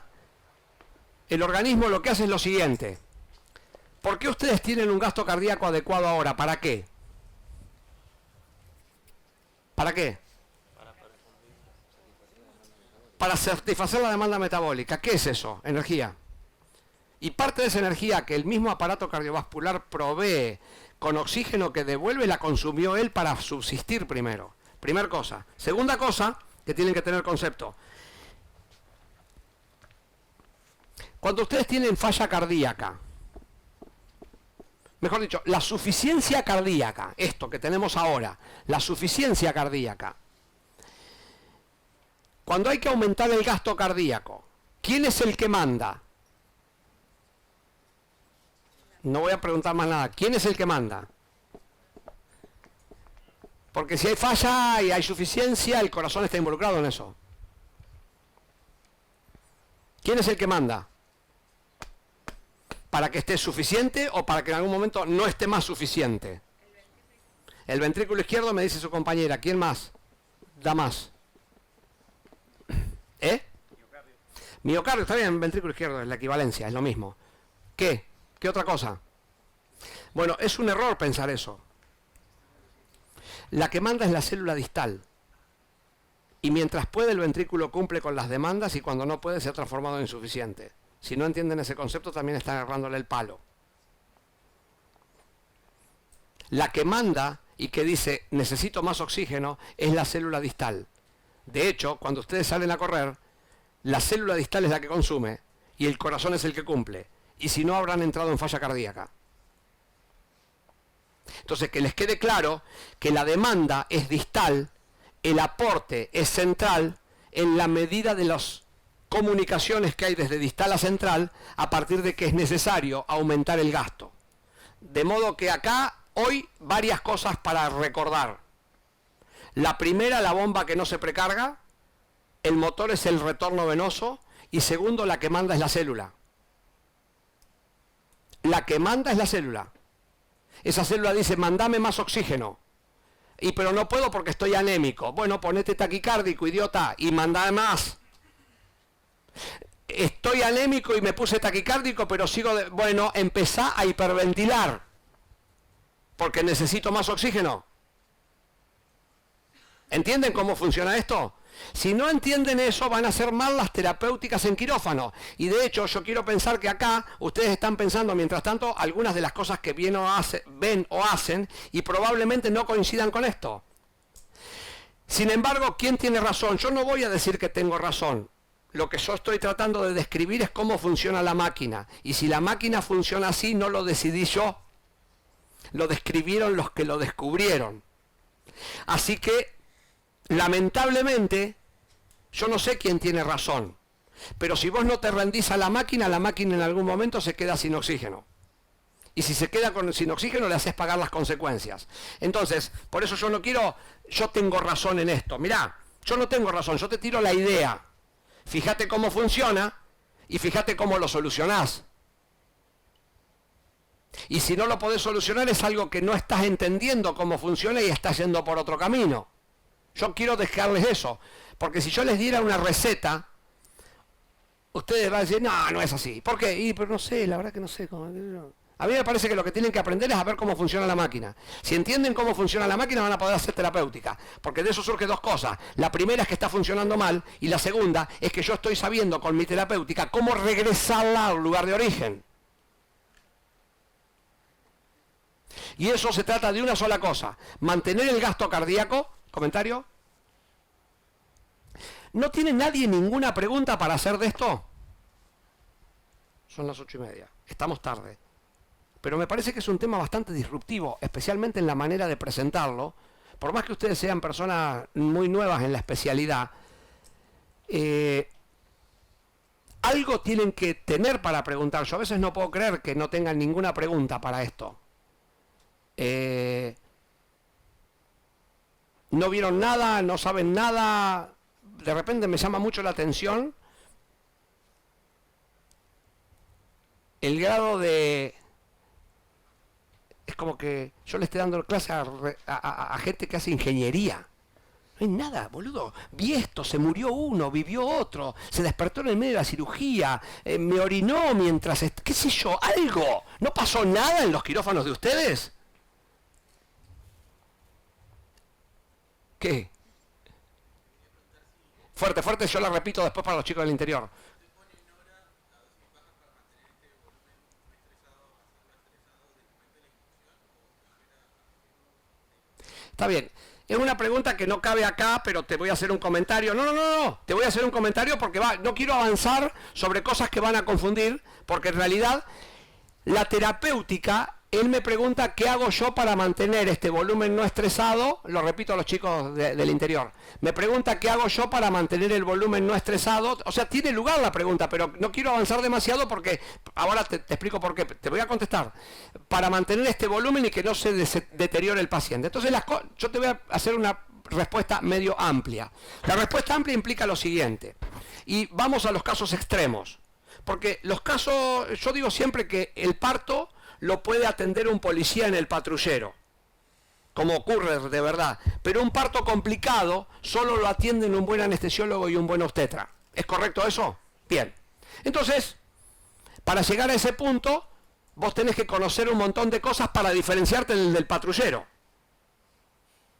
el organismo lo que hace es lo siguiente. ¿Por qué ustedes tienen un gasto cardíaco adecuado ahora? ¿Para qué? ¿Para qué? Para satisfacer la demanda metabólica. ¿Qué es eso? Energía. Y parte de esa energía que el mismo aparato cardiovascular provee con oxígeno que devuelve la consumió él para subsistir primero. Primera cosa. Segunda cosa que tienen que tener concepto. Cuando ustedes tienen falla cardíaca, mejor dicho, la suficiencia cardíaca, esto que tenemos ahora, la suficiencia cardíaca, cuando hay que aumentar el gasto cardíaco, ¿quién es el que manda? No voy a preguntar más nada. ¿Quién es el que manda? Porque si hay falla y hay suficiencia, el corazón está involucrado en eso. ¿Quién es el que manda? ¿Para que esté suficiente o para que en algún momento no esté más suficiente? El ventrículo izquierdo, me dice su compañera. ¿Quién más? Da más. Miocardio, está bien, ventrículo izquierdo, es la equivalencia, es lo mismo. ¿Qué? ¿Qué otra cosa? Bueno, es un error pensar eso. La que manda es la célula distal. Y mientras puede, el ventrículo cumple con las demandas y cuando no puede, se ha transformado en insuficiente. Si no entienden ese concepto, también están agarrándole el palo. La que manda y que dice necesito más oxígeno es la célula distal. De hecho, cuando ustedes salen a correr, la célula distal es la que consume y el corazón es el que cumple. Y si no, habrán entrado en falla cardíaca. Entonces, que les quede claro que la demanda es distal, el aporte es central en la medida de las comunicaciones que hay desde distal a central, a partir de que es necesario aumentar el gasto. De modo que acá, hoy, varias cosas para recordar. La primera, la bomba que no se precarga. El motor es el retorno venoso. Y segundo, la que manda es la célula. La que manda es la célula. Esa célula dice, mandame más oxígeno. Y pero no puedo porque estoy anémico. Bueno, ponete taquicárdico, idiota, y mandame más. Estoy anémico y me puse taquicárdico, pero sigo de... Bueno, empezá a hiperventilar. Porque necesito más oxígeno. ¿Entienden cómo funciona esto? Si no entienden eso, van a hacer mal las terapéuticas en quirófano. Y de hecho, yo quiero pensar que acá ustedes están pensando, mientras tanto, algunas de las cosas que ven o hacen, y probablemente no coincidan con esto. Sin embargo, ¿quién tiene razón? Yo no voy a decir que tengo razón. Lo que yo estoy tratando de describir es cómo funciona la máquina. Y si la máquina funciona así, no lo decidí yo. Lo describieron los que lo descubrieron. Así que, lamentablemente, yo no sé quién tiene razón. Pero si vos no te rendís a la máquina en algún momento se queda sin oxígeno. Y si se queda sin oxígeno, le haces pagar las consecuencias. Entonces, por eso yo no quiero, yo tengo razón en esto. Mirá, yo no tengo razón, yo te tiro la idea. Fíjate cómo funciona y fíjate cómo lo solucionás. Y si no lo podés solucionar es algo que no estás entendiendo cómo funciona y estás yendo por otro camino. Yo quiero dejarles eso, porque si yo les diera una receta, ustedes van a decir, no, no es así. ¿Por qué? Y, pero no sé, la verdad que no sé cómo... A mí me parece que lo que tienen que aprender es a ver cómo funciona la máquina. Si entienden cómo funciona la máquina van a poder hacer terapéutica, porque de eso surgen dos cosas. La primera es que está funcionando mal y la segunda es que yo estoy sabiendo con mi terapéutica cómo regresarla al lugar de origen. Y eso se trata de una sola cosa, mantener el gasto cardíaco. ¿Comentario? ¿No tiene nadie ninguna pregunta para hacer de esto? Son las 8:30, estamos tarde. Pero me parece que es un tema bastante disruptivo, especialmente en la manera de presentarlo. Por más que ustedes sean personas muy nuevas en la especialidad, algo tienen que tener para preguntar. Yo a veces no puedo creer que no tengan ninguna pregunta para esto. No vieron nada, no saben nada. De repente me llama mucho la atención el grado de... Es como que yo le estoy dando clase a gente que hace ingeniería. No hay nada, boludo. Vi esto, se murió uno, vivió otro, se despertó en el medio de la cirugía, me orinó mientras... ¿Qué sé yo? Algo. ¿No pasó nada en los quirófanos de ustedes? ¿Qué? Fuerte, fuerte, yo la repito después para los chicos del interior. Está bien. Es una pregunta que no cabe acá, pero te voy a hacer un comentario. No. Te voy a hacer un comentario porque no quiero avanzar sobre cosas que van a confundir, porque en realidad la terapéutica, él me pregunta qué hago yo para mantener este volumen no estresado. Lo repito a los chicos del interior. Me pregunta qué hago yo para mantener el volumen no estresado. O sea, tiene lugar la pregunta, pero no quiero avanzar demasiado porque ahora te explico por qué. Te voy a contestar. Para mantener este volumen y que no se deteriore el paciente. Entonces yo te voy a hacer una respuesta medio amplia. La respuesta amplia implica lo siguiente. Y vamos a los casos extremos. Porque los casos, yo digo siempre que el parto lo puede atender un policía en el patrullero, como ocurre de verdad. Pero un parto complicado solo lo atienden un buen anestesiólogo y un buen obstetra. ¿Es correcto eso? Bien. Entonces, para llegar a ese punto, vos tenés que conocer un montón de cosas para diferenciarte del patrullero.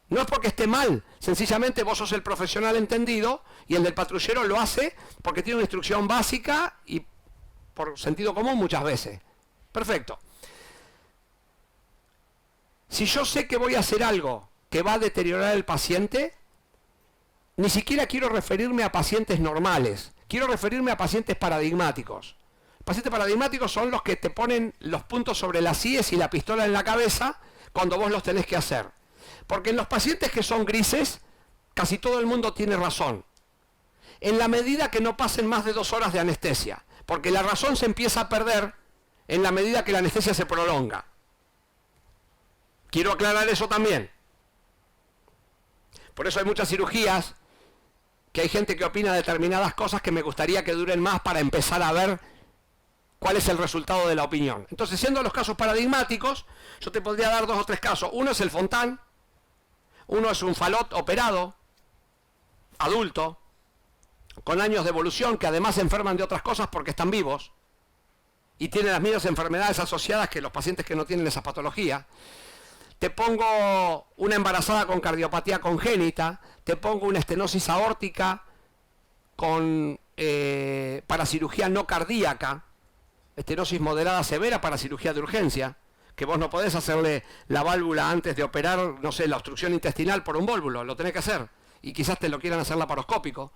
No es porque esté mal, sencillamente vos sos el profesional entendido y el del patrullero lo hace porque tiene una instrucción básica y por sentido común muchas veces. Perfecto. Si yo sé que voy a hacer algo que va a deteriorar al paciente, ni siquiera quiero referirme a pacientes normales, quiero referirme a pacientes paradigmáticos. Pacientes paradigmáticos son los que te ponen los puntos sobre las íes y la pistola en la cabeza cuando vos los tenés que hacer. Porque en los pacientes que son grises, casi todo el mundo tiene razón. En la medida que no pasen más de 2 horas de anestesia. Porque la razón se empieza a perder en la medida que la anestesia se prolonga. Quiero aclarar eso también. Por eso hay muchas cirugías que hay gente que opina determinadas cosas que me gustaría que duren más para empezar a ver cuál es el resultado de la opinión. Entonces, siendo los casos paradigmáticos, yo te podría dar 2 o 3 casos. Uno es el Fontan, uno es un Falot operado, adulto, con años de evolución, que además se enferman de otras cosas porque están vivos y tienen las mismas enfermedades asociadas que los pacientes que no tienen esa patología. Te pongo una embarazada con cardiopatía congénita, te pongo una estenosis aórtica para cirugía no cardíaca, estenosis moderada severa para cirugía de urgencia, que vos no podés hacerle la válvula antes de operar, no sé, la obstrucción intestinal por un vólvulo, lo tenés que hacer, y quizás te lo quieran hacer laparoscópico.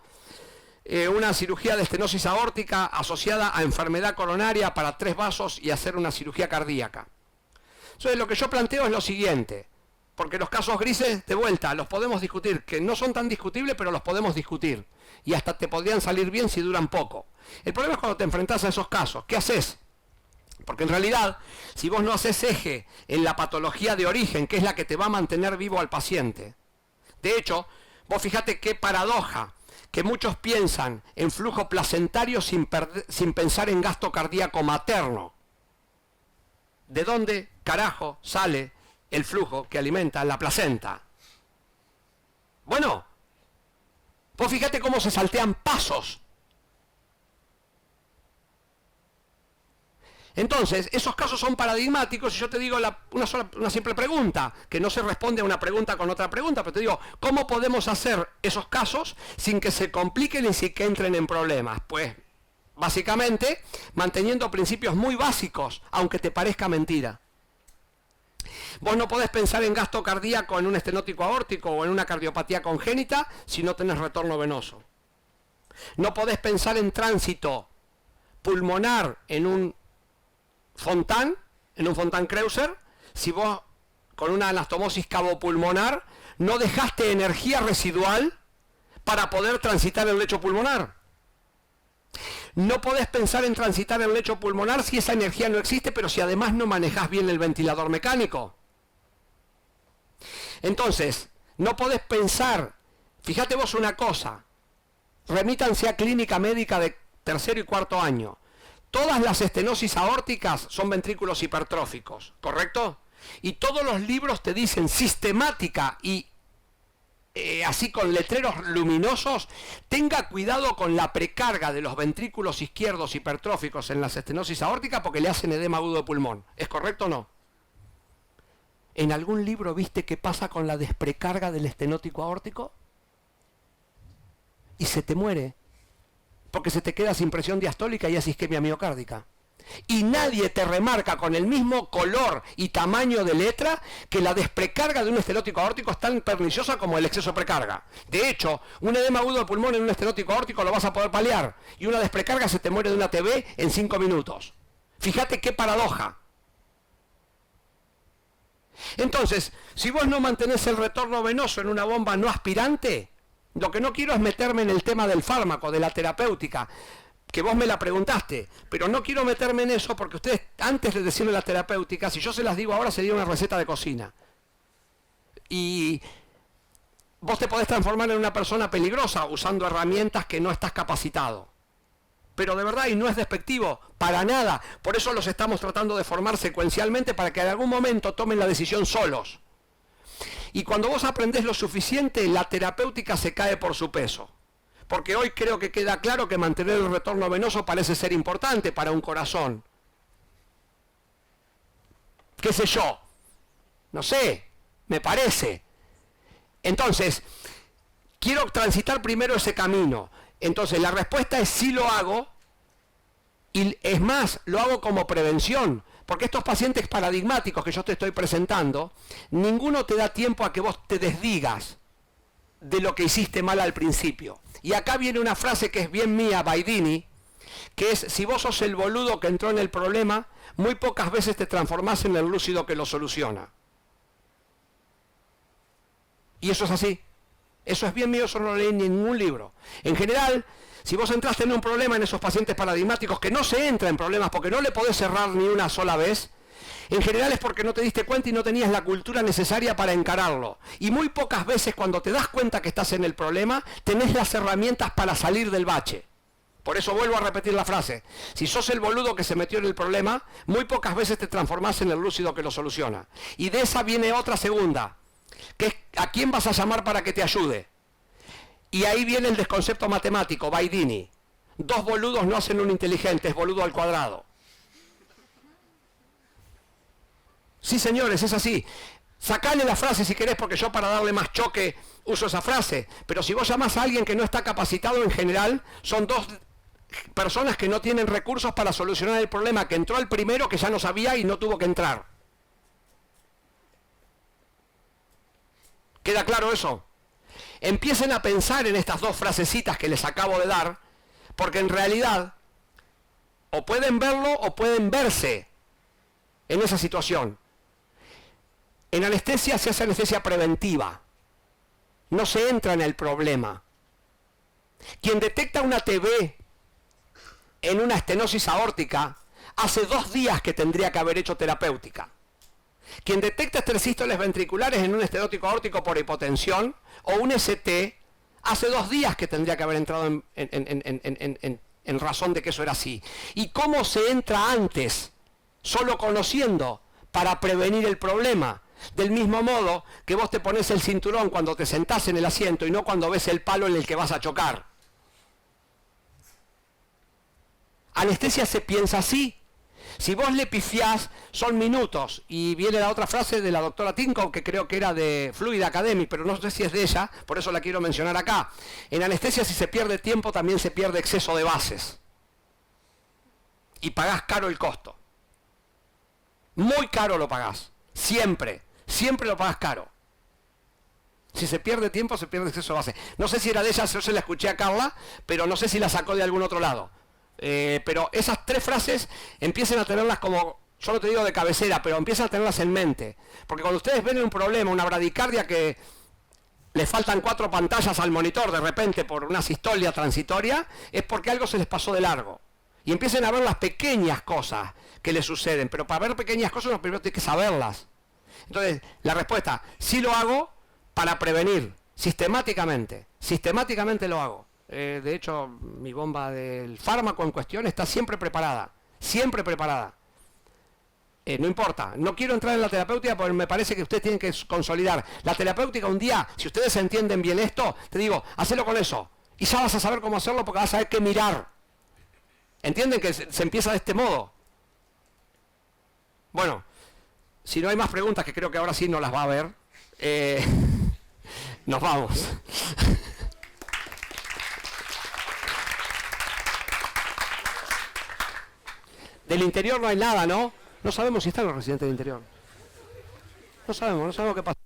Una cirugía de estenosis aórtica asociada a enfermedad coronaria para 3 vasos y hacer una cirugía cardíaca. Entonces, lo que yo planteo es lo siguiente, porque los casos grises, de vuelta, los podemos discutir, que no son tan discutibles, pero los podemos discutir, y hasta te podrían salir bien si duran poco. El problema es cuando te enfrentás a esos casos. ¿Qué haces? Porque en realidad, si vos no haces eje en la patología de origen, que es la que te va a mantener vivo al paciente. De hecho, vos fíjate qué paradoja, que muchos piensan en flujo placentario sin pensar en gasto cardíaco materno. ¿De dónde carajo sale el flujo que alimenta la placenta? Bueno, vos fíjate cómo se saltean pasos. Entonces, esos casos son paradigmáticos y yo te digo una simple pregunta, que no se responde a una pregunta con otra pregunta, pero te digo, ¿cómo podemos hacer esos casos sin que se compliquen y sin que entren en problemas? Pues, básicamente, manteniendo principios muy básicos, aunque te parezca mentira. Vos no podés pensar en gasto cardíaco en un estenótico aórtico o en una cardiopatía congénita si no tenés retorno venoso. No podés pensar en tránsito pulmonar en un Fontan Kreuser, si vos con una anastomosis cabopulmonar no dejaste energía residual para poder transitar el lecho pulmonar. No podés pensar en transitar el lecho pulmonar si esa energía no existe, pero si además no manejás bien el ventilador mecánico. Entonces, no podés pensar, fíjate vos una cosa, remítanse a clínica médica de 3er y 4.º año. Todas las estenosis aórticas son ventrículos hipertróficos, ¿correcto? Y todos los libros te dicen sistemática y así con letreros luminosos, tenga cuidado con la precarga de los ventrículos izquierdos hipertróficos en las estenosis aórticas porque le hacen edema agudo de pulmón. ¿Es correcto o no? ¿En algún libro viste qué pasa con la desprecarga del estenótico aórtico? Y se te muere. Porque se te queda sin presión diastólica y es isquemia miocárdica. Y nadie te remarca con el mismo color y tamaño de letra que la desprecarga de un estenótico aórtico es tan perniciosa como el exceso de precarga. De hecho, un edema agudo de pulmón en un estenótico aórtico lo vas a poder paliar. Y una desprecarga se te muere de una TB en 5 minutos. Fíjate qué paradoja. Entonces, si vos no mantenés el retorno venoso en una bomba no aspirante, lo que no quiero es meterme en el tema del fármaco, de la terapéutica, que vos me la preguntaste, pero no quiero meterme en eso porque ustedes, antes de decirle la terapéutica, si yo se las digo ahora sería una receta de cocina. Y vos te podés transformar en una persona peligrosa usando herramientas que no estás capacitado. Pero de verdad, y no es despectivo, para nada. Por eso los estamos tratando de formar secuencialmente para que en algún momento tomen la decisión solos. Y cuando vos aprendés lo suficiente, la terapéutica se cae por su peso. Porque hoy creo que queda claro que mantener el retorno venoso parece ser importante para un corazón. ¿Qué sé yo? No sé, me parece. Entonces, quiero transitar primero ese camino. Entonces, la respuesta es sí lo hago. Y es más, lo hago como prevención. Porque estos pacientes paradigmáticos que yo te estoy presentando, ninguno te da tiempo a que vos te desdigas de lo que hiciste mal al principio. Y acá viene una frase que es bien mía, Baidini, que es: si vos sos el boludo que entró en el problema, muy pocas veces te transformás en el lúcido que lo soluciona. Y eso es así. Eso es bien mío, eso no lo leí en ningún libro. En general, si vos entraste en un problema en esos pacientes paradigmáticos, que no se entra en problemas porque no le podés cerrar ni una sola vez, en general es porque no te diste cuenta y no tenías la cultura necesaria para encararlo. Y muy pocas veces cuando te das cuenta que estás en el problema, tenés las herramientas para salir del bache. Por eso vuelvo a repetir la frase: si sos el boludo que se metió en el problema, muy pocas veces te transformás en el lúcido que lo soluciona. Y de esa viene otra segunda, que es: ¿a quién vas a llamar para que te ayude? Y ahí viene el desconcepto matemático, Baidini. 2 boludos no hacen un inteligente, es boludo al cuadrado. Sí, señores, es así. Sacale la frase si querés, porque yo para darle más choque uso esa frase. Pero si vos llamás a alguien que no está capacitado, en general, son 2 personas que no tienen recursos para solucionar el problema, que entró el primero que ya no sabía y no tuvo que entrar. ¿Queda claro eso? Empiecen a pensar en estas 2 frasecitas que les acabo de dar, porque en realidad o pueden verlo o pueden verse en esa situación. En anestesia se hace anestesia preventiva. No se entra en el problema. Quien detecta una TB en una estenosis aórtica, hace 2 días que tendría que haber hecho terapéutica. Quien detecta estercístoles ventriculares en un estenótico aórtico por hipotensión o un ST, hace 2 días que tendría que haber entrado en razón de que eso era así. ¿Y cómo se entra antes? Solo conociendo, para prevenir el problema. Del mismo modo que vos te pones el cinturón cuando te sentás en el asiento y no cuando ves el palo en el que vas a chocar. Anestesia se piensa así. Si vos le pifiás, son minutos. Y viene la otra frase de la doctora Tinkoff, que creo que era de Fluid Academy, pero no sé si es de ella, por eso la quiero mencionar acá. En anestesia, si se pierde tiempo, también se pierde exceso de bases. Y pagás caro el costo. Muy caro lo pagás. Siempre. Siempre lo pagás caro. Si se pierde tiempo, se pierde exceso de base. No sé si era de ella, yo se la escuché a Carla, pero no sé si la sacó de algún otro lado. Pero esas 3 frases empiecen a tenerlas como, yo no te digo de cabecera, pero empiezan a tenerlas en mente. Porque cuando ustedes ven un problema, una bradicardia que le faltan 4 pantallas al monitor de repente por una sistolia transitoria, es porque algo se les pasó de largo. Y empiecen a ver las pequeñas cosas que les suceden. Pero para ver pequeñas cosas, uno primero tiene que saberlas. Entonces, la respuesta: sí lo hago para prevenir, sistemáticamente. Sistemáticamente lo hago. De hecho, mi bomba del fármaco en cuestión está siempre preparada. Siempre preparada. No importa, no quiero entrar en la terapéutica porque me parece que ustedes tienen que consolidar. La terapéutica un día, si ustedes entienden bien esto, te digo, hacelo con eso. Y ya vas a saber cómo hacerlo porque vas a saber qué mirar. ¿Entienden que se empieza de este modo? Bueno, si no hay más preguntas, que creo que ahora sí no las va a haber, nos vamos. Del interior no hay nada, ¿no? No sabemos si están los residentes del interior. No sabemos qué pasa.